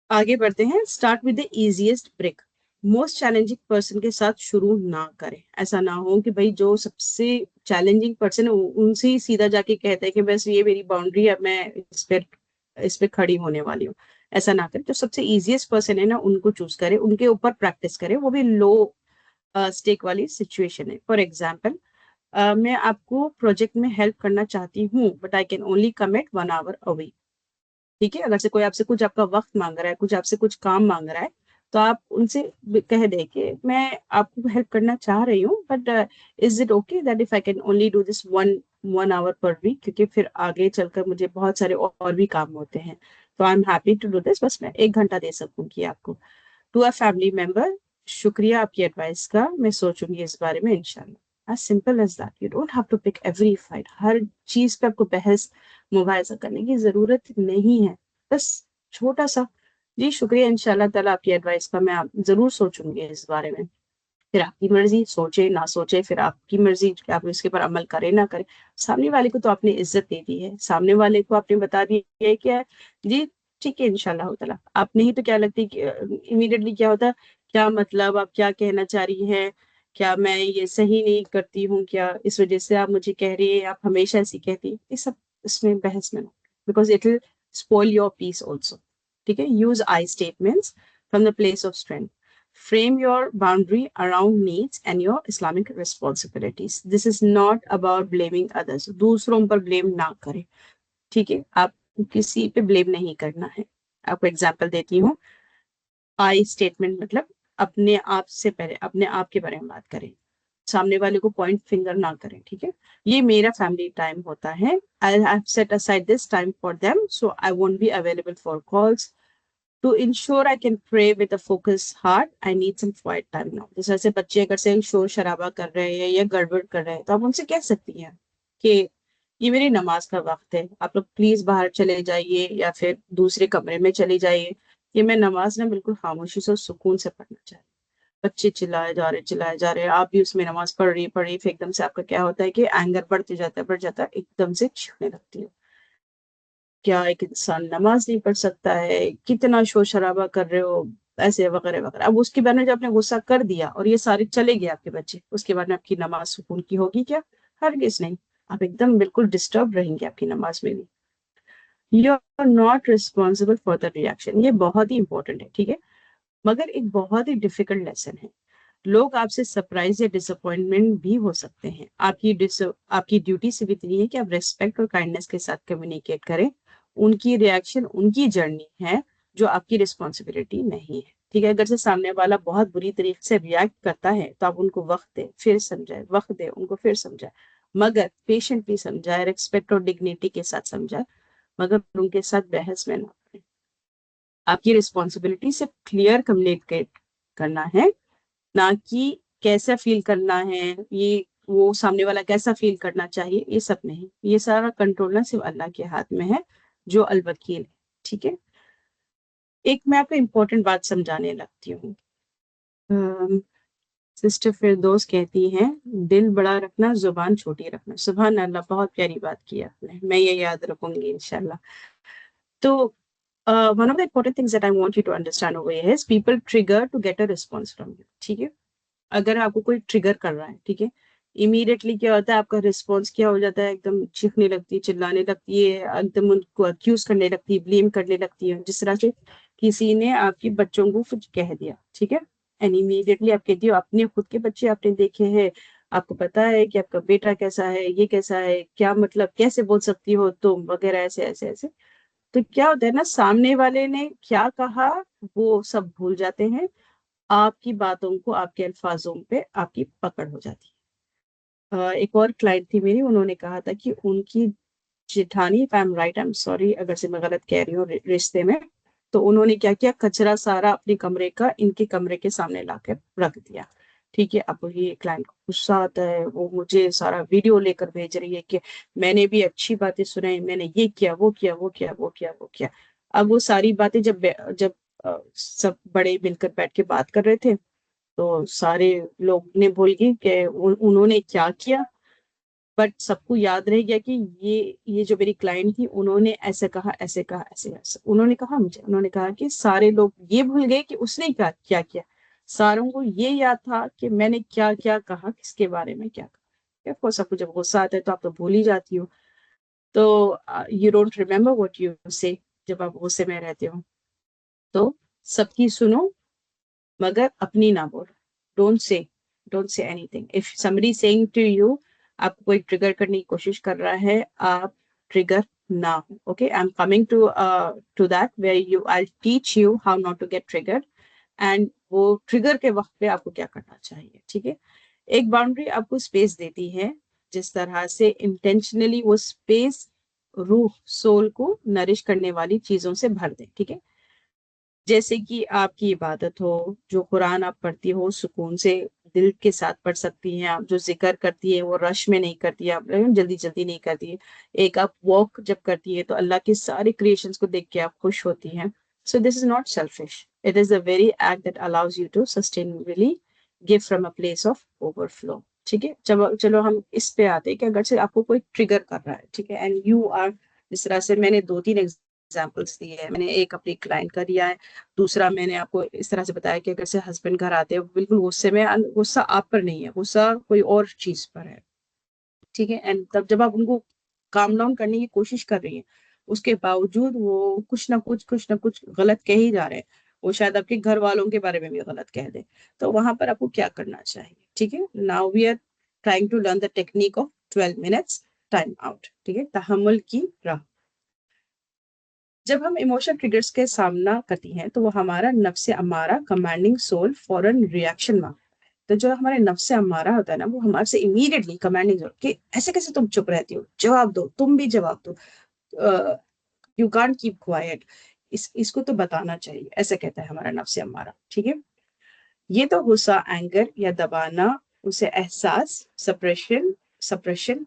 आगे बढ़ते हैं। Start with the easiest break. Most challenging person के साथ शुरू ना करें। ऐसा ना हो कि भाई जो सबसे चैलेंजिंग पर्सन है उनसे ही सीधा जाके कहते हैं कि बस ये मेरी बाउंड्री है, मैं इस पे खड़ी होने वाली हूँ। ऐसा ना करें, जो सबसे इजीएस्ट पर्सन है ना उनको चूज करें, उनके ऊपर प्रैक्टिस करें, वो भी लो स्टेक वाली सिचुएशन है। फॉर एग्जाम्पल, मैं आपको प्रोजेक्ट में हेल्प करना चाहती हूँ but I can only commit 1 hour a week. ठीक है, अगर से कोई आपसे कुछ आपका वक्त मांग रहा है, कुछ आपसे कुछ काम मांग रहा है, तो आप उनसे कह दे कि मैं आपको हेल्प करना चाह रही हूँ but is it okay that if I can only do this one one hour per week, क्योंकि फिर आगे चलकर मुझे बहुत सारे और भी काम होते हैं, तो I am happy to do this, बस मैं 1 घंटा दे सकूंगी आपको। टू अ फैमिली मेंबर, शुक्रिया आपकी एडवाइस का, मैं सोचूंगी इस बारे में इंशाल्लाह। As simple as that, you don't have to pick every fight, हर चीज पे आपको बहस मुबाहिजा करने की जरूरत नहीं है। बस छोटा सा जी शुक्रिया, इंशाल्लाह ताला आपकी एडवाइस का मैं आप जरूर सोचूंगी इस बारे में। फिर आपकी मर्जी, सोचे ना सोचे फिर आपकी मर्जी कि आप इसके ऊपर अमल करें ना करें। सामने वाले को तो आपने इज्जत दे दी है, सामने वाले को आपने बता दिया है क्या जी ठीक है इंशाल्लाह ताला। आप नहीं तो क्या लगती कि इमीडिएटली क्या होता, क्या मतलब आप क्या कहना चाह रही हैं, क्या मैं ये सही नहीं करती हूँ क्या, इस वजह से आप मुझे कह रही है, आप हमेशा ऐसी कहती है, ये सब इसमें बहस में ना, because it will spoil your peace also. ठीक है, use I statements from the place of strength. Frame your boundary around needs and your Islamic responsibilities. This is not about blaming others. दूसरों पर ब्लेम ना करें। ठीक है, आप किसी पे ब्लेम नहीं करना है। आपको एग्जांपल देती हूँ। आई स्टेटमेंट मतलब अपने आप से पहले अपने आप के बारे में बात करें, सामने वाले को पॉइंट फिंगर ना करें। ठीक है, ये मेरा फैमिली टाइम होता है, I have set aside this time for them, so I won't be available for calls. To ensure I can pray with a focused heart, I need some quiet time now. जैसे ऐसे बच्चे अगर से शोर शराबा कर रहे हैं या गड़बड़ कर रहे हैं तो आप उनसे कह सकती हैं कि ये मेरी नमाज का वक्त है, आप लोग प्लीज बाहर चले जाइए या फिर दूसरे कमरे में चले जाइए, ये मैं नमाज ना बिल्कुल खामोशी से और सुकून से पढ़ना चाह रही हूँ। बच्चे चिल्लाए जा रहे हैं, आप भी उसमें नमाज पढ़ रही फिर एकदम से आपका क्या होता है कि एंगर बढ़ जाता है, एकदम से छीने लगती है। क्या एक इंसान नमाज नहीं पढ़ सकता है, कितना शोर शराबा कर रहे हो, ऐसे वगैरह वगैरह। अब उसके बाद में जब आपने गुस्सा कर दिया और ये सारे चले गए आपके बच्चे, उसके बाद में आपकी नमाज सुकून की होगी क्या? हरगिज नहीं। आप एकदम बिल्कुल डिस्टर्ब रहेंगे आपकी नमाज में भी। You are not responsible for the reaction, ये बहुत ही इंपॉर्टेंट है, ठीक है। मगर एक बहुत ही डिफिकल्ट लेसन है। लोग आपसे सरप्राइज या डिसअपॉइंटमेंट भी हो सकते हैं। आपकी ड्यूटी सिर्फ इतनी है कि आप रेस्पेक्ट और काइंडनेस के साथ कम्युनिकेट करें। उनकी रिएक्शन उनकी जर्नी है, जो आपकी रिस्पॉन्सिबिलिटी नहीं है, ठीक है। अगर से सामने वाला बहुत बुरी तरीके से रिएक्ट करता है तो आप उनको वक्त दें, फिर समझाए, वक्त दें उनको, फिर समझाए, मगर पेशेंटली समझाए, रेस्पेक्ट और डिग्निटी के साथ समझाए, मगर उनके साथ बहस में ना करें। आपकी रिस्पॉन्सिबिलिटी सिर्फ क्लियर कम्युनिकेट करना है, ना कि कैसा फील करना है, ये वो सामने वाला कैसा फील करना चाहिए, ये सब नहीं। ये सारा कंट्रोल ना सिर्फ अल्लाह के हाथ में है, जो अलवकील है, ठीक है। एक मैं आपको इम्पोर्टेंट बात समझाने लगती हूँ। सिस्टर फिरदौस कहती हैं, दिल बड़ा रखना, जुबान छोटी रखना। सुभान अल्लाह, बहुत प्यारी बात की आपने, मैं ये याद रखूंगी इंशाल्लाह। तो one of the important things that I want you to understand over here is people trigger to get a response from you, ठीक है। अगर आपको कोई ट्रिगर कर रहा है, ठीक है, इमीडिएटली क्या होता है, आपका रिस्पॉन्स क्या हो जाता है, एकदम चीखने लगती है, चिल्लाने लगती है, एकदम उनको अक्यूज करने लगती है, ब्लेम करने लगती है। जिस तरह से किसी ने आपके बच्चों को कुछ कह दिया, ठीक है, एंड इमीडिएटली आप कहती हो, अपने खुद के बच्चे आपने देखे हैं, आपको पता है कि आपका बेटा कैसा है, ये कैसा है, क्या मतलब, कैसे बोल सकती हो तुम, वगैरह, ऐसे ऐसे ऐसे। तो क्या होता है ना, सामने वाले ने क्या कहा वो सब भूल जाते हैं, आपकी बातों को, आपके अल्फाजों पे आपकी पकड़ हो जाती है। एक और क्लाइंट थी मेरी, उन्होंने कहा था कि उनकी जेठानी, if I am right, I am sorry अगर से मैं गलत कह रही हूँ, रिश्ते में, तो उन्होंने क्या किया, कचरा सारा अपने कमरे का इनके कमरे के सामने लाकर रख दिया, ठीक है। अब ये क्लाइंट को गुस्सा आता है, वो मुझे सारा वीडियो लेकर भेज रही है कि मैंने भी अच्छी बातें सुनाई, मैंने ये किया, वो किया, वो किया, वो किया, वो किया। अब वो सारी बातें जब जब सब बड़े मिलकर बैठ के बात कर रहे थे, तो सारे लोग ने बोल गए कि उन्होंने क्या किया, बट सबको याद रह गया कि ये जो मेरी क्लाइंट थी, उन्होंने ऐसे कहा, ऐसे कहा, ऐसे ऐसे उन्होंने कहा मुझे। उन्होंने कहा कि सारे लोग ये भूल गए कि उसने क्या क्या किया, सारों को ये याद था कि मैंने क्या क्या कहा, किसके बारे में क्या कहा। ऑफ कोर्स आपको जब गुस्सा आता है तो आप तो भूल ही जाती हो, तो you don't remember what you से, जब आप गुस्से में रहते हो। तो सबकी सुनो, मगर अपनी ना बोलो। Don't say don't say anything if somebody saying to you, आपको कोई ट्रिगर करने की कोशिश कर रहा है, आप ट्रिगर ना हो। Okay, I am coming to that where you, I teach you how not to get triggered, and वो ट्रिगर के वक्त पे आपको क्या करना चाहिए, ठीक है। एक बाउंड्री आपको स्पेस देती है, जिस तरह से इंटेंशनली वो स्पेस रूह, सोल को नरिश करने वाली चीजों से भर दे, ठीक है। जैसे कि आपकी इबादत हो, जो कुरान आप पढ़ती हो सुकून से दिल के साथ पढ़ सकती हैं आप, जो जिक्र करती है वो रश में नहीं करती है, आप जल्दी जल्दी नहीं करती है। एक आप वॉक जब करती है तो अल्लाह के सारे क्रिएशंस को देख के आप खुश होती हैं। So this is not selfish, it is a very act that allows you to sustainably give from a place of overflow, ठीक है। चलो चलो हम इस पे आते हैं कि अगर से आपको कोई ट्रिगर कर रहा है, ठीक है, एंड यू आर, जिस तरह से मैंने दो तीन एग्जाम्पल्स दिए हैं, मैंने एक अपनी क्लाइंट का दिया है, दूसरा मैंने आपको इस तरह से बताया कि अगर से हस्बैंड घर आते हैं बिल्कुल गुस्से में, गुस्सा आप पर नहीं है, गुस्सा कोई और चीज पर है, ठीक है। एंड तब जब आप उनको काम डाउन करने की कोशिश कर रही हैं, उसके बावजूद वो कुछ ना कुछ गलत कह ही जा रहे हैं, वो शायद आपके घर वालों के बारे में भी गलत कह दे, तो वहां पर आपको क्या करना चाहिए, ठीक है। Now we are trying to learn the technique of 12 minutes time out, ठीक है, तहम्मुल की राह। जब हम इमोशन ट्रिगर्स के सामना करती हैं तो वो हमारा नफ्स अमारा, कमांडिंग सोल, फौरन रिएक्शन मांगता है। तो जो हमारे नफ्स अमारा होता है ना, वो हमारे से इमीडिएटली कमांडिंग सोल कि ऐसे कैसे तुम चुप रहती हो, जवाब दो, तुम भी जवाब दो, यू कांट कीप क्वाइट, इसको तो बताना चाहिए, ऐसे कहता है हमारा नफ्स अमारा, ठीक है। ये तो गुस्सा, एंगर या दबाना, उसे एहसास, सप्रेशन सप्रेशन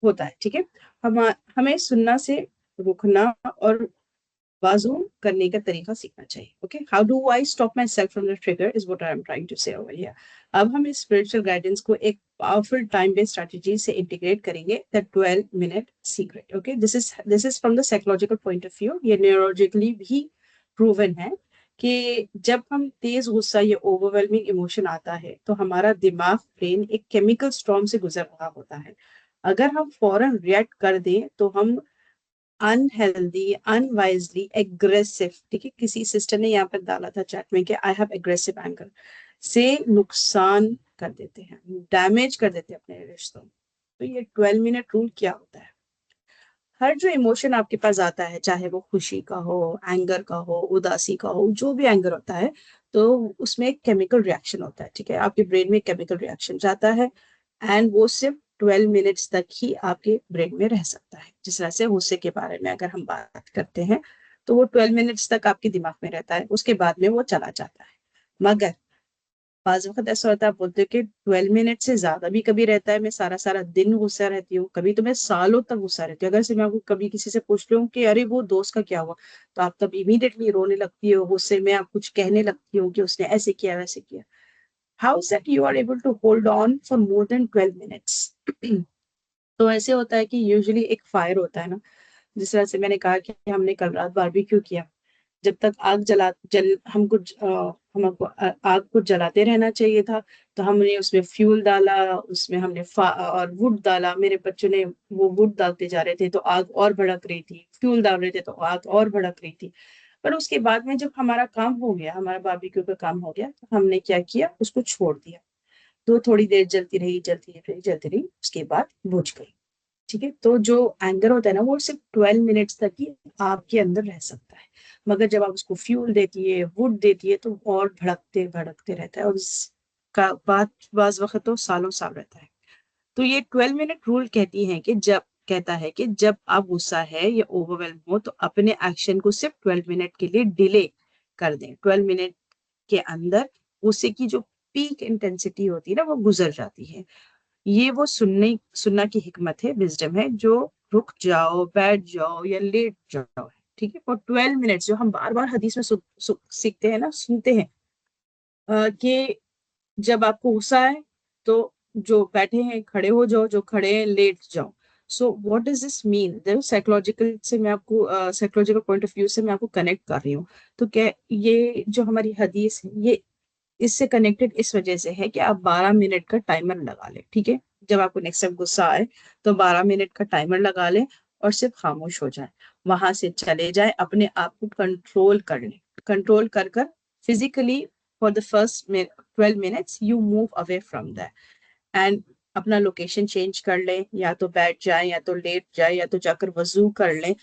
होता है, ठीक है। हम हमें सुनना से रुकना और बाजू करने का तरीका सीखना चाहिए। Okay, how do I stop myself from the trigger is what I am trying to say over here. अब हम इस स्पिरिचुअल गाइडेंस को एक पावरफुल टाइम बेस्ड स्ट्रेटजी से इंटीग्रेट करेंगे, the 12 minute secret. Okay, this is from the psychological point of view, ये न्यूरोलॉजिकली भी प्रूवन है कि जब हम तेज गुस्सा या ओवरवेलमिंग इमोशन आता है तो हमारा दिमाग, ब्रेन एक केमिकल स्टॉर्म से गुजर रहा होता है। अगर हम फौरन रिएक्ट कर दें तो हम अनहेल्दी, अनवाइजली एग्रेसिव, ठीक है, किसी सिस्टर ने यहाँ पर डाला था चैट में कि आई हैव एग्रेसिव एंगर, से नुकसान कर देते हैं, डैमेज कर देते हैं अपने रिश्तों। तो ये 12 मिनट रूल क्या होता है? हर जो इमोशन आपके पास आता है, चाहे वो खुशी का हो, एंगर का हो, उदासी का हो, जो भी एंगर होता है, तो उसमें एक केमिकल रिएक्शन होता है, ठीक है, आपके ब्रेन में केमिकल रिएक्शन जाता है, एंड वो सिर्फ 12 मिनट्स तक ही आपके ब्रेन में रह सकता है। जिस तरह से गुस्से के बारे में अगर हम बात करते हैं, तो वो 12 मिनट्स तक आपके दिमाग में रहता है, उसके बाद में वो चला जाता है। मगर बाज़ वक़्त ऐसा होता है, आप बोलते हो कि 12 मिनट से ज़्यादा भी कभी रहता है, मैं सारा-सारा दिन गुस्सा रहती हूँ, कभी तो मैं सालों तक गुस्सा रहती हूँ। अगर से मैं आपको कभी किसी से पूछ लूँ कि अरे वो दोस्त का क्या हुआ? तो आप तब इमीडिएटली रोने लगती हो, गुस्से में आप कुछ कहने लगती हो कि उसने ऐसे किया, वैसे किया। How is that you are able to hold on for more than 12 minutes? तो ऐसे होता है कि यूजुअली एक फायर होता है ना, जिस तरह से मैंने कहा कि हमने कल रात बारबेक्यू किया। जब तक आग हमको हमको आग को जलाते रहना चाहिए था, तो हमने उसमें फ्यूल डाला, उसमें हमने और वुड डाला। मेरे बच्चों ने वो वुड डालते जा रहे थे, तो आग और भड़क रही थी, फ्यूल डाल रहे थे, तो आग और भड़क रही थी। पर उसके बाद में जब हमारा काम हो गया, हमारा बारबेक्यू का काम हो गया, तो हमने क्या किया, उसको छोड़ दिया। तो थोड़ी देर जलती रही, उसके बाद बुझ गई। ठीक है, तो जो एंगर होता है ना, वो सिर्फ 12 मिनट्स तक ही आपके अंदर रह सकता है। मगर जब आप उसको फ्यूल देती है, वुड देती है, तो और भड़कते भड़कते रहता है, और इसका बात बाज वक्त तो सालों साल रहता है। तो ये 12 मिनट रूल कहता है कि जब आप गुस्सा है या ओवरवेल्म हो, तो अपने एक्शन को सिर्फ 12 मिनट के लिए डिले कर दें। 12 मिनट के अंदर गुस्से की जो पीक इंटेंसिटी होती है ना, वो गुजर जाती है। ये वो सुनना की हिकमत है, विज़डम है, जो रुक जाओ, बैठ जाओ या लेट जाओ है, ठीक है? फॉर 12 मिनट्स, जो हम बार-बार हदीस में सीखते हैं ना, सुनते हैं कि जब आपको गुस्सा आए, तो जो बैठे हैं खड़े हो जाओ, जो खड़े हैं लेट जाओ। So what does this mean? देखो, साइकोलॉजिकल पॉइंट ऑफ व्यू से मैं आपको कनेक्ट कर रही हूँ। तो क्या ये जो हमारी हदीस है, ये इससे कनेक्टेड इस वजह से है कि आप 12 मिनट का टाइमर लगा लें, ठीक है? जब आपको नेक्स्ट टाइम गुस्सा आए, तो 12 मिनट का टाइमर लगा लें और सिर्फ खामोश हो जाएँ। वहाँ से चले जाएँ, अपने आप को कंट्रोल कर लें। कंट्रोल कर physically for the first 12 minutes you move away from that, and अपना लोकेशन चेंज कर लें, या तो बैठ जाएँ, या तो लेट जाएँ, या तो जाकर वज़ू कर लें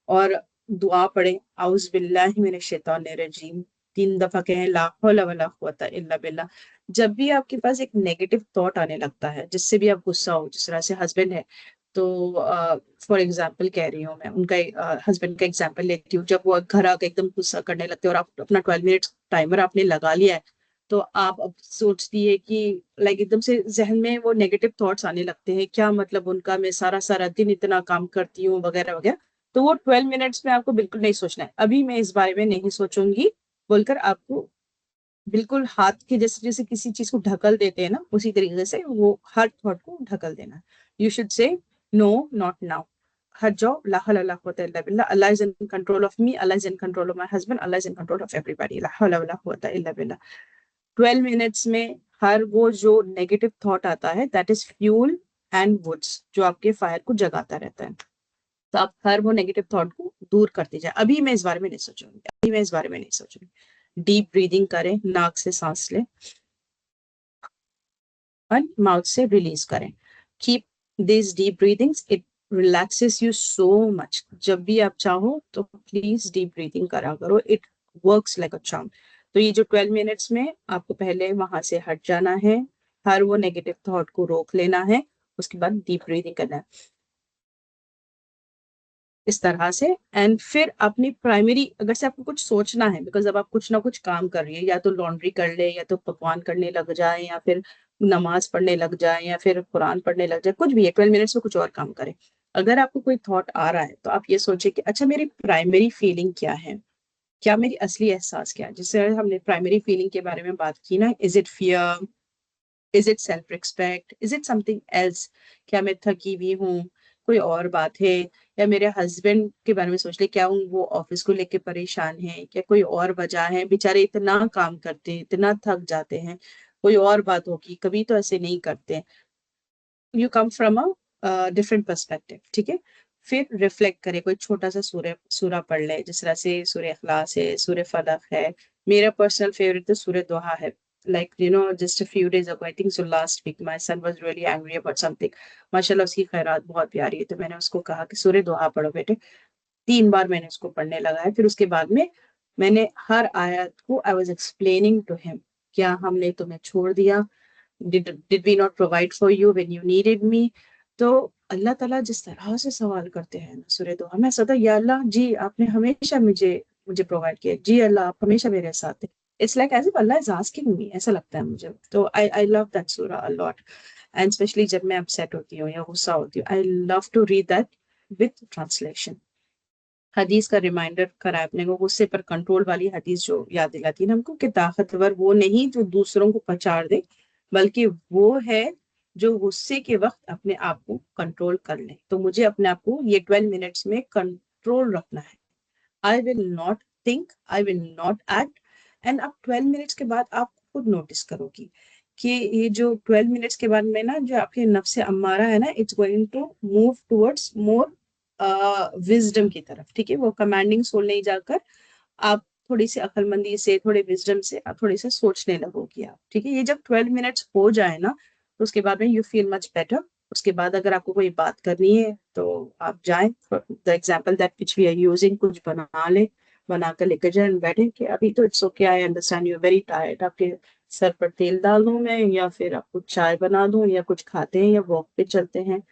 और दुआ पढ़ें, औज़ु बिल्लाहि मिनश शैतानिर रजीम। 3 दफ़ा कहें, ला हौला वला कुव्वता इल्ला बिल्लाह। जब भी आपके पास एक नेगेटिव थॉट आने लगता है, जिससे भी आप गुस्सा हो, जिस तरह से हस्बैंड है, तो फॉर एग्ज़ाम्पल कह रही हूँ मैं, उनका हस्बैंड का एग्ज़ाम्पल लेती हूँ। जब वो घर आके एकदम गुस्सा करने लगते हैं और आप अपना 12 मिनट्स टाइमर आपने लगा लिया है, तो आप अब सोचती है कि लाइक एकदम से ज़हन में वो नेगेटिव थॉट्स आने लगते हैं, क्या मतलब उनका, मैं सारा-सारा दिन इतना काम करती हूँ, वगैरह-वगैरह। तो वो 12 मिनट्स में आपको बिल्कुल नहीं सोचना है। अभी मैं इस बारे में नहीं सोचूँगी, बोलकर आपको बिल्कुल हाथ के जैसे जैसे किसी चीज़ को ढकल देते हैं ना, उसी तरीके से वो हर थॉट को ढकल देना है। You should say no, not now. हट जाओ, ला हौला वला कुव्वता इल्ला बिल्लाह, Allah is in control of me, Allah is in control of my husband, Allah is in control of everybody, ला हौला वला कुव्वता इल्ला बिल्लाह। 12 मिनट्स में हर वो जो नेगेटिव थॉट आता है, that is fuel and woods, जो आपके फायर को जगाता रहता है। तो आप हर वो नेगेटिव थॉट को दूर करते जाएँ। अभी मैं इस बारे में नहीं सोचूँगी, अभी मैं इस बारे में नहीं सोचूँगी। डीप ब्रीथिंग करें, नाक से साँस लें और माउथ से रिलीज़ करें। Keep this deep breathings, it relaxes you so much. जब भी आप चाहो तो प्लीज़ डीप ब्रीथिंग करा करो, it works like a charm. तो ये जो 12 मिनट्स में आपको पहले वहाँ से हट जाना है, हर वो नेगेटिव थॉट को रोक लेना है, उसके बाद डीप ब्रीथिंग करना है। इस तरह से, एंड फिर अपनी प्राइमरी, अगर से आपको कुछ सोचना है, बिकॉज़ अब आप कुछ ना कुछ काम कर रही है, या तो लॉन्ड्री कर ले, या तो पकवान करने लग जाएँ, या फिर नमाज़ पढ़ने लग जाएँ, या फिर कुरान पढ़ने लग जाएँ, कुछ भी है, 12 मिनट्स में कुछ और काम करें। अगर आपको कोई थॉट आ रहा है, तो आप ये सोचिए कि अच्छा, मेरी प्राइमरी फीलिंग क्या है? क्या मेरी असली एहसास क्या है? जैसे हमने प्राइमरी फीलिंग के बारे में बात की ना, is it fear? Is it self respect? Is it something else? क्या मैं थकी हुई हूँ? कोई और बात है? या मेरे हस्बैंड के बारे में सोच ले, क्या वो ऑफ़िस को लेके परेशान हैं? क्या कोई और वजह है? बेचारे इतना काम करते हैं, इतना थक जाते हैं, कोई और बात होगी, कभी तो ऐसे नहीं करते। You come from different perspective, ठीक है। फिर रिफ्लेक्ट करे, कोई छोटा सा सूरा पढ़ ले, जिस तरह से सूर्य इखलास है, सूर्य फलक है। मेरा पर्सनल फेवरेट तो सूर्य दोहा है। Like, just a few days ago, I think so last week, my son was really angry about something. माशाल्लाह उसकी खैरात बहुत प्यारी है, तो मैंने उसको कहा कि सूर्य दोहा पढ़ो बेटे। 3 बार मैंने उसको पढ़ने लगाया। फिर उसके बाद में मैंने हर आयत को I was explaining to him, क्या हमने तुम्हें छोड़ दिया? Did we not provide for you when you needed me? तो अल्लाह ताला जिस तरह से सवाल करते हैं ना सूरह दोहा में, ऐसा था, या अल्लाह जी आपने हमेशा मुझे मुझे प्रोवाइड किया, जी अल्लाह आप हमेशा मेरे साथ हैं। It's like as if Allah is asking me, ऐसा लगता है मुझे। तो आई लव दैट सूरा अ लॉट। एंड स्पेशली जब मैं अपसेट होती हूँ या गुस्सा होती हूँ, I love to read that with translation. हदीस का रिमाइंडर कराया अपने को, गुस्से पर कंट्रोल वाली हदीस जो याद दिलाती है ना हमको कि ताकतवर वो नहीं जो दूसरों को पछाड़ दे, बल्कि वो है जो गुस्से के वक्त अपने आप को कंट्रोल कर ले। तो मुझे अपने आप को ये 12 मिनट्स में कंट्रोल रखना है। I will not think, I will not act. And अब 12 मिनट्स के बाद आप खुद नोटिस करोगी कि ये जो 12 मिनट्स के बाद में ना, जो आपके नफ्स अम्मारा है ना, it's going to move towards more wisdom की तरफ, ठीक है। वो कमांडिंग सोल नहीं जाकर आप थोड़ी सी अक्लमंदी से, थोड़े विजडम से आप थोड़ी सी सोचने लगोगी आप, ठीक है। ये जब 12 मिनट्स हो जाए ना, तो उसके बाद में यू फील मच बेटर। उसके बाद अगर आपको कोई बात करनी है तो आप जाएं, the example that which we are using, कुछ बना ले, बना कर लेकर जाए, बैठे कि अभी तो it's okay, I understand you very tired, आपके सर पर तेल डाल दूं मैं, या फिर आपको चाय बना दूं, या कुछ खाते हैं या वॉक पे चलते हैं,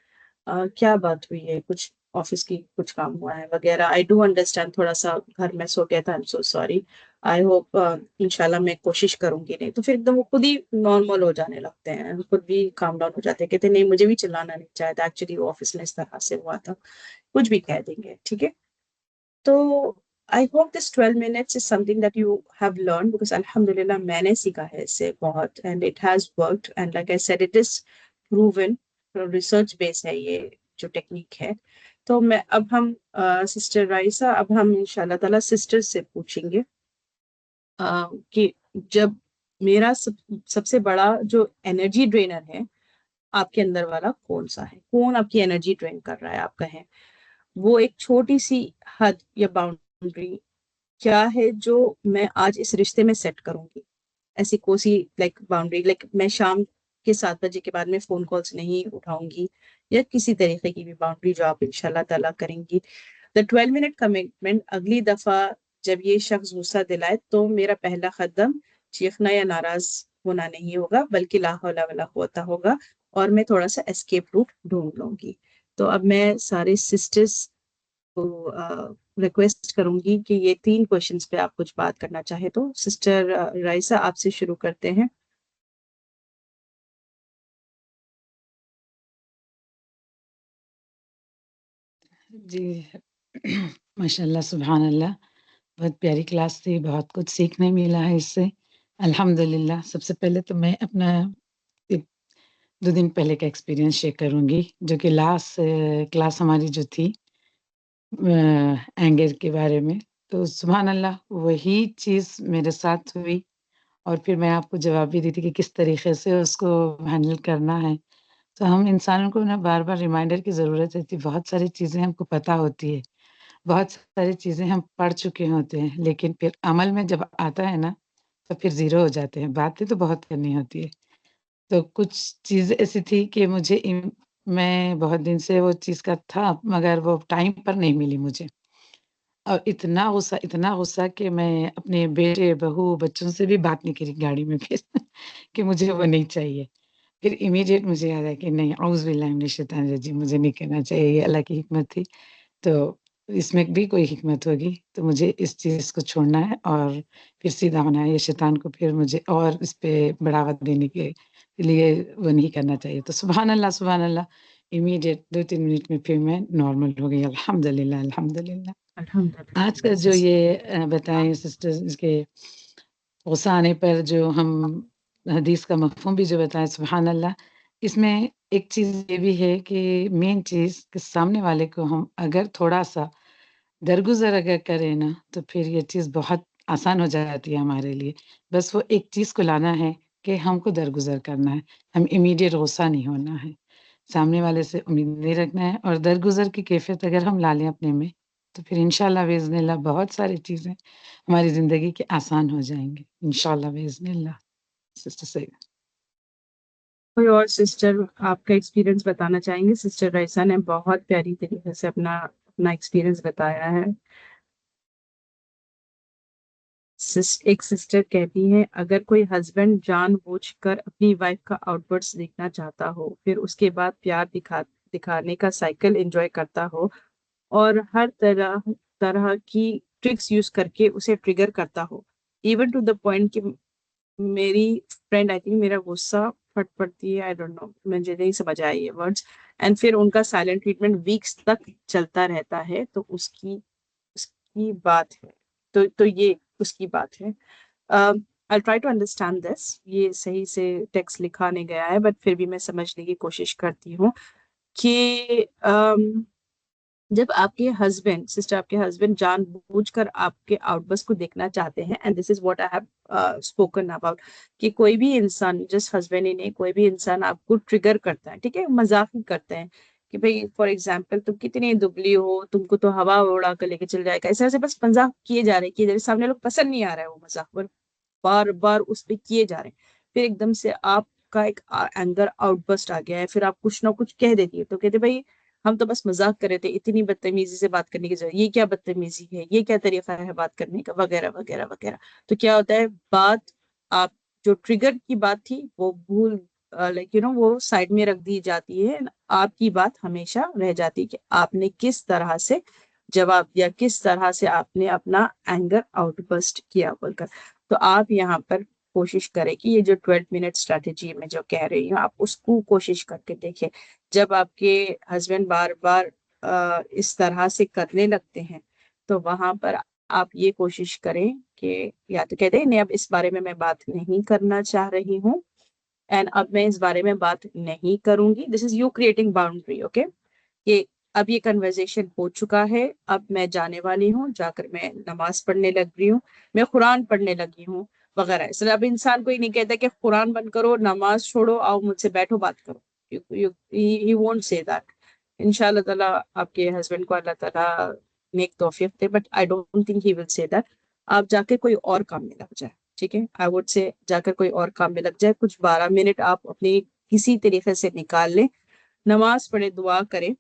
क्या बात हुई है, कुछ ऑफिस की कुछ काम हुआ है वगैरह। आई डू अंडरस्टैंड, थोड़ा सा घर में सो गया था, I am so sorry. I hope इंशाल्लाह मैं कोशिश करूंगी नहीं। तो फिर एकदम वो खुद ही नॉर्मल हो जाने लगते हैं, खुद भी काम डाउन हो जाते हैं, कहते नहीं मुझे भी चिल्लाना नहीं चाहिए था, एक्चुअली वो ऑफिस में इस तरह से हुआ था, कुछ भी कह देंगे, ठीक है। तो I hope this 12 minutes is something that you have learn, because अल्हम्दुलिल्लाह मैंने सीखा है इससे बहुत, and it has worked, and like I said it is proven, research base है ये जो टेक्निक है। तो मैं अब हम सिस्टर राइसा, अब हम इंशाल्लाह ताला सिस्टर से पूछेंगे कि जब मेरा सबसे बड़ा जो एनर्जी ड्रेनर है आपके अंदर वाला कौन सा है, कौन आपकी एनर्जी ड्रेन कर रहा है, आप कहें वो एक छोटी सी हद या बाउंड्री क्या है जो मैं आज इस रिश्ते में सेट करूंगी। ऐसी कोई सी लाइक बाउंड्री, लाइक मैं शाम के 7 बजे के बाद में फोन कॉल्स नहीं उठाऊंगी, या किसी तरीके की भी बाउंड्री जो आप इंशाल्लाह ताला करेंगी। द 12 मिनट कमिटमेंट, अगली दफा जब ये शख्स गुस्सा दिलाए तो मेरा पहला कदम चीखना या नाराज होना नहीं होगा, बल्कि ला हौला वला कुव्वता होगा, और मैं थोड़ा सा एस्केप रूट ढूंढ लूंगी। तो अब मैं सारे सिस्टर्स को रिक्वेस्ट करूंगी कि ये 3 क्वेश्चंस पे आप कुछ बात करना चाहे तो। सिस्टर राइसा, आपसे शुरू करते हैं। जी। माशाल्लाह, सुभान अल्लाह। बहुत प्यारी क्लास थी, बहुत कुछ सीखने मिला है इससे, अल्हम्दुलिल्लाह। सबसे पहले तो मैं अपना एक 2 दिन पहले का एक्सपीरियंस शेयर करूँगी, जो कि लास्ट क्लास हमारी जो थी एंगर के बारे में। तो सुभान अल्लाह, वही चीज़ मेरे साथ हुई, और फिर मैं आपको जवाब भी दी थी कि किस तरीके से उसको हैंडल करना है। तो हम इंसानों को ना बार-बार रिमाइंडर की ज़रूरत रहती है। बहुत सारी चीज़ें हमको पता होती है, बहुत सारी चीज़ें हम पढ़ चुके होते हैं, लेकिन फिर अमल में जब आता है ना, तो फिर ज़ीरो हो जाते हैं। बातें तो बहुत करनी होती है। तो कुछ चीज़ें ऐसी थी कि मुझे मैं बहुत दिन से वो चीज़ का था, मगर वो टाइम पर नहीं मिली मुझे। और इतना गुस्सा कि मैं अपने बेटे, बहू, बच्चों से भी बात नहीं करी गाड़ी में फिर कि मुझे वो नहीं चाहिए। फिर इमीडिएट मुझे याद आया कि नहीं, औज़ु बिल्लाहि मिनश शैतानिर रजीम, मुझे नहीं करना चाहिए, ये अल्लाह की हिकमत थी। तो इसमें भी कोई हिकमत होगी, तो मुझे इस चीज़ को छोड़ना है और फिर सीधा होना है। ये शैतान को फिर मुझे और इस पे बढ़ावा देने के लिए वो नहीं करना चाहिए। तो सुभान अल्लाह, इमीडिएट 2-3 मिनट में फिर मैं नॉर्मल हो गई। अल्हम्दुलिल्लाह, अल्हम्दुलिल्लाह। आज का अल्हम्दुलिल्लाह जो सिस्टर। ये बताएँ सिस्टर्स, इसके गुस्सा आने पर जो हम हदीस का मफ़हूम भी जो बताया, सुभान अल्लाह। इसमें एक चीज़ ये भी है कि मेन चीज़ कि सामने वाले को हम अगर थोड़ा-सा दरगुज़र अगर करें ना, तो फिर ये चीज़ बहुत आसान हो जाती है हमारे लिए। बस वो एक चीज़ को लाना है कि हमको दरगुज़र करना है, हम इमीडिएट गुस्सा नहीं होना है। सामने वाले से उम्मीद नहीं रखना है और दरगुज़र की कैफ़ियत अगर हम ला लें अपने में, तो फिर इंशाअल्लाह बिइज़्निल्लाह बहुत सारी चीज़ें हमारी ज़िंदगी की आसान हो जाएँगी। इंशाअल्लाह बिइज़्निल्लाह। सिस्टर सईदा। कोई और सिस्टर आपका एक्सपीरियंस बताना चाहेंगे? सिस्टर राइसा ने बहुत प्यारी तरीके से अपना अपना एक्सपीरियंस बताया है। एक सिस्टर कहती है, अगर कोई हस्बैंड जानबूझकर अपनी वाइफ का आउटबर्स्ट देखना चाहता हो, फिर उसके बाद प्यार दिखाने का साइकिल एंजॉय करता हो और हर तरह तरह की ट्रिक्स यूज करके उसे ट्रिगर करता हो, इवन टू द पॉइंट कि मेरी फ्रेंड आई थिंक मेरा गुस्सा फट पड़ती है, आई डोंट नो, मुझे नहीं समझ आए ये वर्ड्स, एंड फिर उनका साइलेंट ट्रीटमेंट वीक्स तक चलता रहता है, तो उसकी उसकी बात है। तो ये उसकी बात है। I try to understand this, ये सही से टेक्स्ट लिखा नहीं गया है, बट फिर भी मैं समझने की कोशिश करती हूँ कि जब आपके हस्बैंड सिस्टर आपके हस्बैंड जानबूझकर आपके आउटबर्स्ट को देखना चाहते हैं, and this is what I have spoken about, कि कोई भी इंसान, जस्ट हस्बैंड ही नहीं, कोई भी इंसान आपको ट्रिगर करता है, ठीक है, मजाक ही करते हैं कि भाई फॉर एग्जाम्पल तुम कितनी दुबली हो, तुमको तो हवा उड़ा कर लेके चल जाएगा, ऐसे ऐसे बस मजाक किए जा रहे, सामने लोग पसंद नहीं आ रहा है वो मजाक, पर बार बार उस पे किए जा रहे हैं, फिर एकदम से आपका एक एंगर आउटबर्स्ट आ गया है, फिर आप कुछ ना कुछ कह देती है, तो कहते भाई हम तो बस मजाक कर रहे थे, इतनी बदतमीजी से बात करने की जरूरत, ये क्या बदतमीजी है, ये क्या तरीका है बात करने का, वगैरह वगैरह वगैरह। तो क्या होता है, बात आप जो ट्रिगर की बात थी वो भूल, लाइक वो साइड में रख दी जाती है, आपकी बात हमेशा रह जाती है कि आपने किस तरह से जवाब दिया, किस तरह से आपने अपना एंगर आउटबर्स्ट किया बोलकर। तो आप यहाँ पर कोशिश करें कि ये जो 12 मिनट स्ट्रैटेजी में जो कह रही हूँ, आप उसको कोशिश करके देखें। जब आपके हस्बैंड बार बार इस तरह से करने लगते हैं, तो वहां पर आप ये कोशिश करें कि या तो कहते हैं नहीं, अब इस बारे में मैं बात नहीं करना चाह रही हूँ, एंड अब मैं इस बारे में बात नहीं करूंगी, this is you creating boundary, okay, कि अब ये कन्वर्जेशन हो चुका है, अब मैं जाने वाली हूँ, जाकर मैं नमाज पढ़ने लग रही हूँ, मैं कुरान पढ़ने लगी हूँ, वगैरह। इसलिए अब इंसान को ही नहीं कहता कि कुरान बंद करो, नमाज छोड़ो, आओ मुझसे बैठो बात करो, ही वोंट से दैट। इंशाल्लाह ताला आपके हस्बैंड को अल्लाह ताला नेक तौफीक दे, but I don't think he will say that. आप जाके कोई और काम में लग जाए, ठीक है, आई वुड से जाकर कोई और काम में लग जाए, कुछ 12 मिनट आप अपनी किसी तरीके से निकाल लें, नमाज पढ़े, दुआ करें,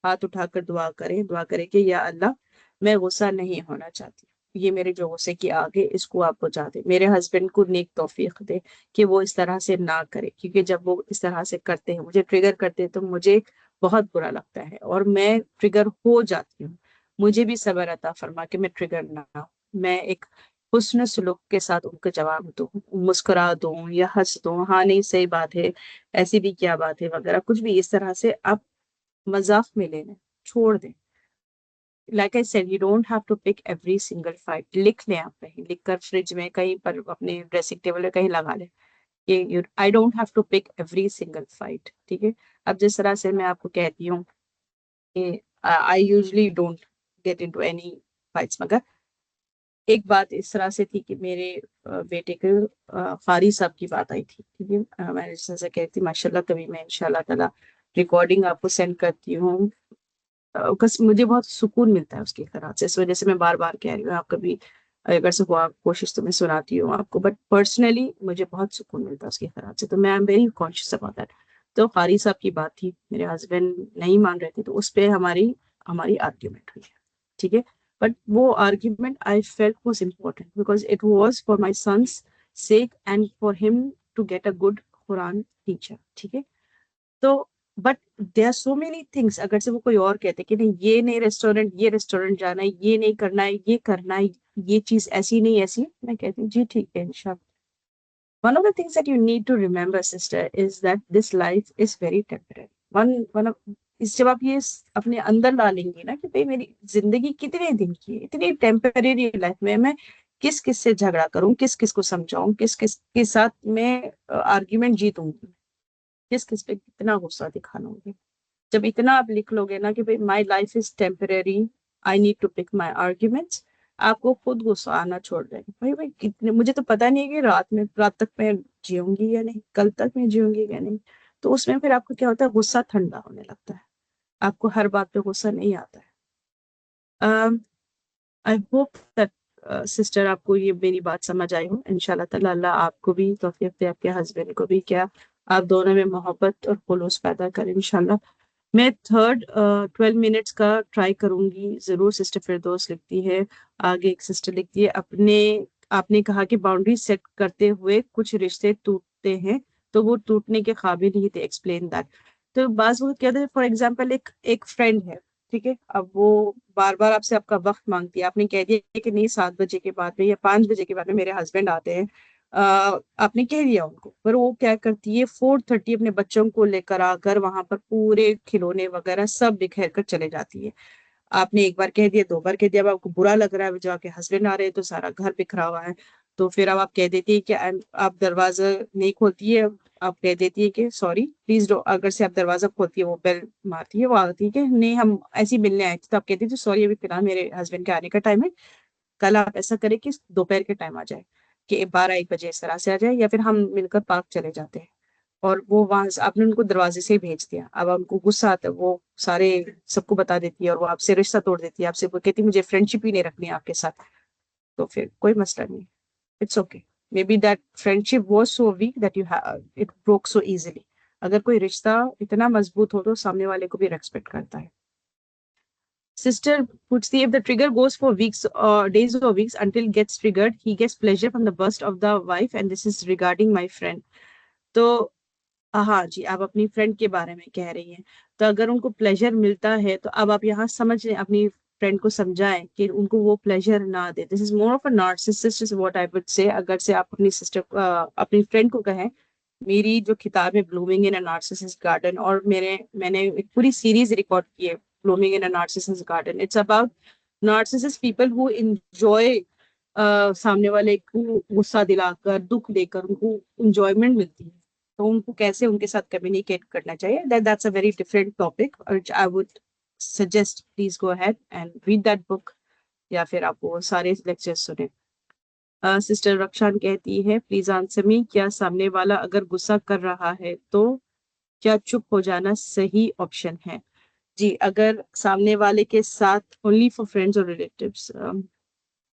हाथ उठाकर दुआ करें कि या अल्लाह, मैं गुस्सा नहीं होना चाहती, ये मेरे जो गुस्से की आग है इसको आप बुझा दे, मेरे हस्बैंड को नेक तौफीक दे कि वो इस तरह से ना करे, क्योंकि जब वो इस तरह से करते हैं, मुझे ट्रिगर करते हैं, तो मुझे बहुत बुरा लगता है और मैं ट्रिगर हो जाती हूँ। मुझे भी सब्र अता फरमा कि मैं ट्रिगर ना हूं, मैं एक हुस्न सलूक के साथ उनको जवाब दूं, मुस्कुरा दूं या हंस दूं, हाँ नहीं सही बात है, ऐसी भी क्या बात है, वगैरह, कुछ भी इस तरह से आप मजाक में ले लें, छोड़ दें। Like I said, you don't have to pick every single fight, लिख लें, आप कहीं लिख कर फ्रिज में कहीं पर अपने ड्रेसिंग टेबल में कहीं लगा लें कि I don't have to pick every single fight, ठीक है। अब जिस तरह से मैं आपको कहती हूँ कि I usually don't get into any fights, मगर एक बात इस तरह से थी कि मेरे बेटे के कारी साहब की बात आई थी, ठीक है, मैंने जिस तरह से कहती माशाल्लाह, कभी मैं इंशाल्लाह ताला रिकॉर्डिंग आपको सेंड करती हूँ, मुझे बहुत सुकून मिलता है उसके खराब से, इस वजह से मैं बार बार कह रही हूँ, आप कभी अगर से हुआ कोशिश तो मैं सुनाती हूँ आपको, बट पर्सनली मुझे बहुत सुकून मिलता है उसके खराब से, तो मैं I am very conscious about that. तो कारी साहब की बात थी, मेरे हस्बैंड नहीं मान रहे थे, तो उस पर हमारी हमारी आर्ग्यूमेंट हुई है, ठीक है, बट वो argument I felt was important because it was for my son's sake and for him to get a good Quran teacher, ठीक है। तो but there are so many things, अगर से वो कोई और कहते कि नहीं ये नहीं रेस्टोरेंट, ये रेस्टोरेंट जाना है, ये नहीं करना है, ये करना है, ये चीज ऐसी नहीं ऐसी, मैं कहती हूँ जी ठीक है इंशाल्लाह। One of the things that you need to remember, sister, is that this life is very temporary. One of इस जब आप ये अपने अंदर डालेंगे ना कि भाई मेरी जिंदगी कितने दिन की है, इतनी टेम्परेरी लाइफ में मैं किस किस से झगड़ा करूं, किस किस को समझाऊं, किस किस के साथ मैं आर्ग्यूमेंट जीतूंगी, किस किस पे कितना गुस्सा दिखा लूंगी। जब इतना आप लिख लोगे ना कि भाई my life is temporary, I need to pick my arguments, आपको खुद गुस्सा आना छोड़ देगा, भाई भाई कितने, मुझे तो पता नहीं है कि रात तक मैं जीऊंगी या नहीं, कल तक मैं जीऊंगी या नहीं, तो उसमें फिर आपको क्या होता है, गुस्सा ठंडा होने लगता है, आपको हर बात पे गुस्सा नहीं आता है। आई होप दैट सिस्टर आपको ये मेरी बात समझ आई हो। इंशाल्लाह ताला अल्लाह आपको भी तौफीक दे, आपके हस्बैंड को भी, क्या आप दोनों में मोहब्बत और खुलूस पैदा करें इंशाल्लाह। मैं थर्ड 12 मिनट्स का ट्राई करूंगी जरूर। सिस्टर फिरदौस लिखती है, आगे एक सिस्टर लिखती है, आपने कहा कि बाउंड्री सेट करते हुए कुछ रिश्ते टूटते हैं, तो वो टूटने के काबिल ही थे, एक्सप्लेन दैट। तो बाज वो क्या, फॉर एग्जाम्पल एक फ्रेंड है, ठीक है, अब वो बार बार आपसे आपका वक्त मांगती है, आपने कह दिया कि नहीं 7 बजे के बाद में या 5 बजे के बाद में मेरे हस्बैंड आते हैं, आपने कह दिया उनको, पर वो क्या करती है 4:30 अपने बच्चों को लेकर आकर वहां पर पूरे खिलौने वगैरह सब बिखेर कर चले जाती है। आपने एक बार कह दिया, 2 बार कह दिया, अब आपको बुरा लग रहा है, जाके हस्बैंड आ रहे हैं तो सारा घर बिखरा हुआ है, तो फिर अब आप कह देती है कि आप दरवाजा नहीं खोलती है, आप कह देती है कि सॉरी प्लीज डो, अगर से आप दरवाजा खोलती है वो बेल मारती है, वो आती है कि नहीं हम ऐसे ही मिलने आए थे, तो आप कहती है सॉरी अभी फिलहाल मेरे हस्बैंड के आने का टाइम है, कल आप ऐसा करें कि दोपहर के टाइम आ जाए, कि 12-1 बजे इस तरह से आ जाए, या फिर हम मिलकर पार्क चले जाते हैं। और वो वहां से आपने उनको दरवाजे से ही भेज दिया, अब उनको गुस्सा आता है, वो सारे सबको बता देती है और वो आपसे रिश्ता तोड़ देती है, आपसे वो कहती है मुझे फ्रेंडशिप ही नहीं रखनी है आपके साथ। तो फिर कोई मसला नहीं, it's okay. May be that friendship was so weak that you it broke so easily. अगर कोई रिश्ता इतना मजबूत हो तो सामने वाले को भी रेस्पेक्ट करता है। Sister puts the if the trigger goes for weeks or days or weeks until gets triggered, he gets pleasure from the burst of the wife, and this is regarding my friend. तो हाँ जी, आप अपनी फ्रेंड के बारे में कह रही हैं, तो अगर उनको प्लेजर मिलता है तो अब आप यहाँ समझ लें, अपनी फ्रेंड को समझाएं कि उनको वो प्लेजर ना दे। This is more of a narcissist is what I would say. अगर से आप अपनी सिस्टर अपनी फ्रेंड को कहें, मेरी जो किताब है ब्लूमिंग इन अ नार्सिसिस्ट गार्डन, और मैंने एक पूरी सीरीज रिकॉर्ड की है blooming in a narcissist garden. It's about narcissist people who enjoy सामने वाले को गुस्सा दिलाकर, दुख देकर उनको इंजॉयमेंट मिलती है, तो उनको कैसे उनके साथ कम्युनिकेट करना चाहिए, that's a very different topic, which I would suggest please go ahead and read that book, या फिर आप वो सारे लेक्चर्स सुने। सिस्टर रक्षान कहती है प्लीज आंसर मी, क्या सामने वाला अगर गुस्सा कर रहा है तो क्या चुप हो जाना सही ऑप्शन है? जी, अगर सामने वाले के साथ ओनली फॉर फ्रेंड्स और रिलेटिव्स,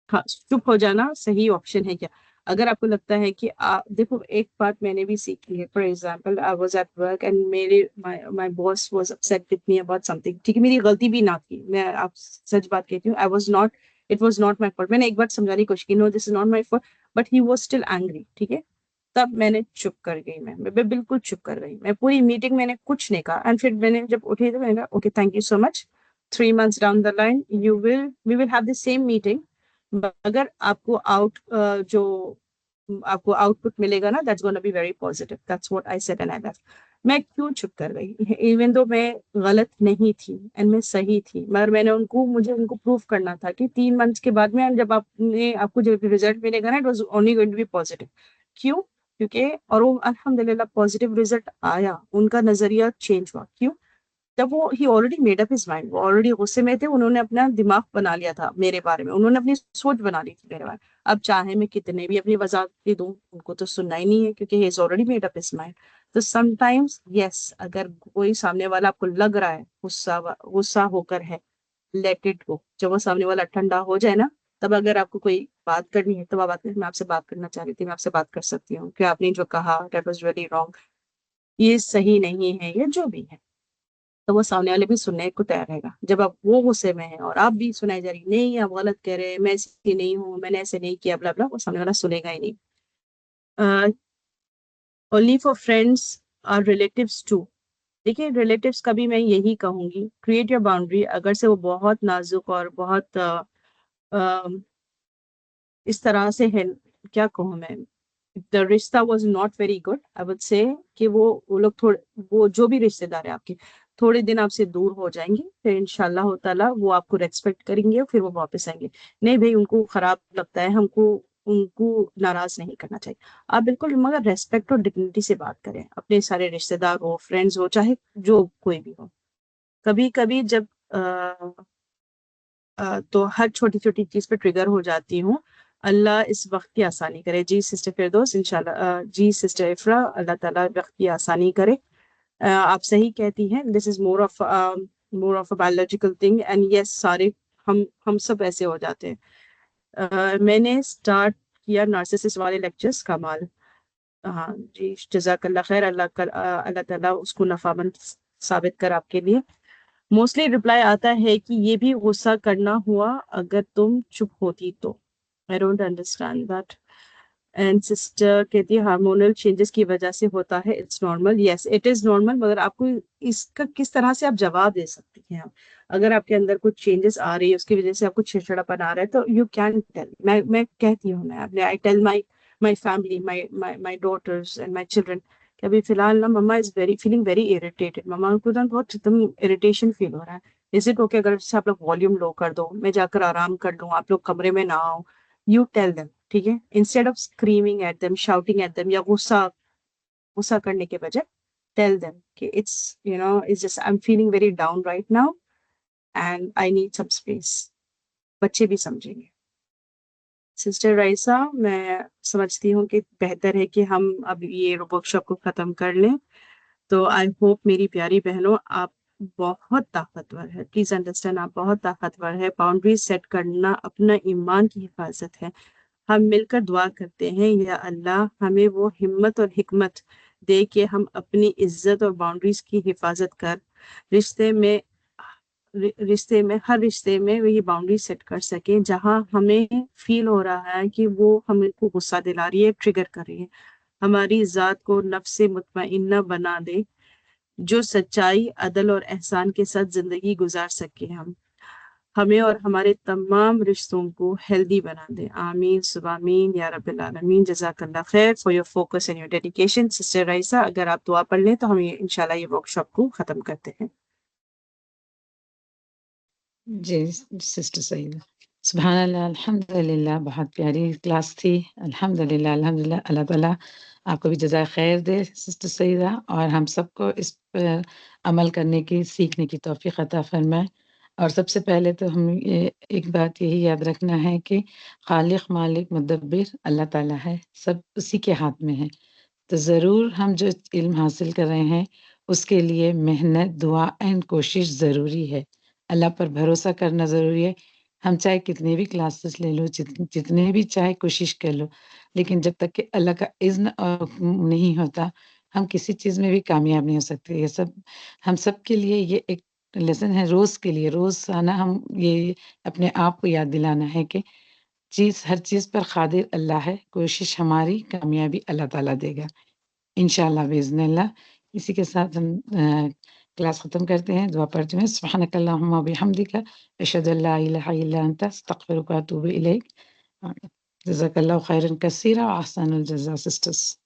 हाँ चुप हो जाना सही ऑप्शन है क्या? अगर आपको लगता है कि देखो, एक बात मैंने भी सीखी है, for example I was at work and मेरे my boss was upset with me about something, ठीक है, मेरी गलती भी ना थी, मैं आप सच बात कहती हूँ, I was not, it was not my fault, मैंने एक बार समझाने की कोशिश की, no this is not my fault, but he was still angry, ठीक है, तब मैंने चुप कर गई, मैं बिल्कुल चुप कर गई, मैं पूरी मीटिंग मैंने कुछ नहीं कहा, एंड फिर मैंने जब उठी तो मैंने कहा okay thank you so much, 3 months down the line you will we will have the same meeting, अगर आपको जो आपको आउटपुट मिलेगा ना, that's gonna be very positive, that's what I said and I left. मैं क्यों चुप कर गई, इवन दो मैं गलत नहीं थी एंड मैं सही थी, मगर मुझे उनको प्रूव करना था कि 3 मंथ्स के बाद में जब आपको जो रिजल्ट मिलेगा ना, it was only going to be positive. क्यों? क्योंकि और वो अल्हम्दुलिल्लाह पॉजिटिव रिजल्ट आया, उनका नजरिया चेंज हुआ। क्यों? जब वो he already made up his mind, वो ऑलरेडी गुस्से में थे, उन्होंने अपना दिमाग बना लिया था मेरे बारे में, उन्होंने अपनी सोच बना ली थी मेरे बारे में। अब चाहे मैं कितने भी अपनी वजाहत दे दूं, उनको तो सुनना ही नहीं है, क्योंकि he is already made up his mind. तो समटाइम्स यस, अगर कोई सामने वाला आपको लग रहा है गुस्सा गुस्सा होकर है, लेट इट गो। जब वो सामने वाला ठंडा हो जाए ना, तब अगर आपको कोई बात करनी है तो आप बात करें, मैं आपसे बात करना चाह रही थी, मैं आपसे बात कर सकती हूँ, क्या आपने जो कहा दैट वाज रियली रॉन्ग, ये सही नहीं है, या जो भी है, तो वो सामने वाले भी सुनने को तैयार रहेगा। जब आप वो गुस्से में हैं और आप भी सुनाई जा रही नहीं आप गलत कह रहे हैं, मैं ऐसी नहीं हूँ, मैंने ऐसे नहीं किया, ब्ला ब्ला, वो सामने वाला सुनेगा ही नहीं। ओनली फॉर फ्रेंड्स और रिलेटिव्स टू। देखिए, रिलेटिव्स का भी मैं यही कहूंगी, क्रिएट योर बाउंड्री। अगर से वो बहुत नाजुक और बहुत इस तरह से है, क्या कहूँ मैं, द रिश्ता was not very good, I would से कि वो लोग थोड़े, वो जो भी रिश्तेदार है आपके, थोड़े दिन आपसे दूर हो जाएंगे, फिर इंशाल्लाह ताला वो आपको रेस्पेक्ट करेंगे, फिर वो वापस आएंगे। नहीं भाई, उनको खराब लगता है, हमको उनको नाराज नहीं करना चाहिए। आप बिल्कुल, मगर रेस्पेक्ट और डिग्निटी से बात करें, अपने सारे रिश्तेदार हो, फ्रेंड्स हो, चाहे जो कोई भी हो। कभी कभी जब तो हर छोटी छोटी चीज पे ट्रिगर हो जाती हूँ। अल्लाह इस वक्त की आसानी करे। जी सिस्टर फिरदौस, इंशाल्लाह। जी सिस्टर इफ्रा, अल्लाह ताला वक्त की आसानी करे। आप सही कहती हैं, this is more of a biological thing, and yes, सारे हम सब ऐसे हो जाते हैं। मैंने स्टार्ट किया नार्सिसिस्ट वाले लेक्चर्स, कमाल। हाँ जी, जजाकल्ला खैर, अल्लाह ताला उसको नफामंद साबित कर आपके लिए। मोस्टली रिप्लाई आता है कि ये भी गुस्सा करना हुआ अगर तुम चुप होती तो। I don't understand that. And sister कहती है हार्मोनल चेंजेस की वजह से होता है, it's normal. Yes, it is normal, मगर आपको इसका किस तरह से आप जवाब दे सकती हैं आप? अगर आपके अंदर कुछ चेंजेस आ रही है, उसकी वजह से आपको चिड़चिड़ापन आ रहा है, तो यू कैन टेल। मैं कहती हूँ, मैं I tell my family, my daughters and my children कि अभी फिलहाल ना mama is very feeling very irritated, mama को ना बहुत एकदम इरिटेशन फील हो रहा है। इज इट ओके अगर जैसे आप लोग वॉल्यूम लो कर दो, मैं जाकर आराम कर लूँ, आप लोग कमरे में ना आओ? यू टेल देम, ठीक है? Instead of screaming at them, shouting at them, या गुस्सा गुस्सा करने के बजाय टेल देम कि it's it's just I am feeling very down right now and I need some space. बच्चे भी समझेंगे। सिस्टर राइसा, मैं समझती हूँ कि बेहतर है कि हम अब ये वर्कशॉप को खत्म कर लें। तो आई होप मेरी प्यारी बहनों, आप बहुत ताकतवर है, प्लीज अंडरस्टैंड, आप बहुत ताकतवर है। बाउंड्रीज सेट करना अपना ईमान की हिफाजत है। हम मिलकर दुआ करते हैं, या अल्लाह हमें वो हिम्मत और हिकमत दे कि हम अपनी इज्जत और बाउंड्रीज की हिफाजत कर रिश्ते में हर रिश्ते में वही बाउंड्री सेट कर सके, जहां हमें फील हो रहा है कि वो हमें को गुस्सा दिला रही है, ट्रिगर कर रही है। हमारी जात को नफ्स मुतमइन्ना बना दे, जो सच्चाई, अदल और एहसान के साथ जिंदगी गुजार सके। हम हमें और हमारे तमाम रिश्तों को हेल्दी बना दे। आमीन सुबह आमीन या रब्बिल आलमीन। जज़ाकल्लाह खैर for your focus and your dedication. Sister Raisa, अगर आप दुआ पढ़ लें तो हम ये इंशाल्लाह ये वर्कशॉप को खत्म करते हैं। जी, सिस्टर सईदा। सुभान अल्लाह, अल्हम्दुलिल्लाह, बहुत प्यारी क्लास थी। अल्हम्दुलिल्लाह, अल्हम्दुलिल्लाह, अल्लाह ताला आपको भी जज़ाए ख़ैर दे सिस्टर सईदा, और हम सबको इस पर अमल करने की, सीखने की तौफ़ीक़ अता फ़रमाए। और सबसे पहले तो हम ये एक बात यही याद रखना है कि ख़ालिक़, मालिक, मुदब्बिर अल्लाह ताला है, सब उसी के हाथ में है। तो ज़रूर हम जो इल्म हासिल कर रहे हैं, उसके लिए मेहनत, दुआ एंड कोशिश ज़रूरी है। अल्लाह पर भरोसा करना ज़रूरी है। हम चाहे कितने भी क्लासेस ले लो, जितने भी चाहे कोशिश कर लो, लेकिन जब तक कि अल्लाह का इज़्न और हुक्म नहीं होता, हम किसी चीज़ में भी कामयाब नहीं हो सकते। ये सब हम सब के लिए ये एक लेसन है, रोज़ के लिए, रोज़ाना हम ये अपने आप को याद दिलाना है कि हर चीज़ पर क़ादिर अल्लाह है, कोशिश हमारी, कामयाबी अल्लाह ताला देगा। इंशाअल्लाह बिइज़्निल्लाह। इसी के साथ हम क्लास ख़त्म करते हैं, दुआ पढ़ते हैं। सुब्हानकल्लाहुम्मा व बिहम्दिका, अशहदु अल्ला इलाहा इल्ला अंता, अस्तगफिरुका व अतूबु इलैक। जज़ाकल्लाहु खैरन कसीरा व अहसनुल जज़ा सिस्टर्स।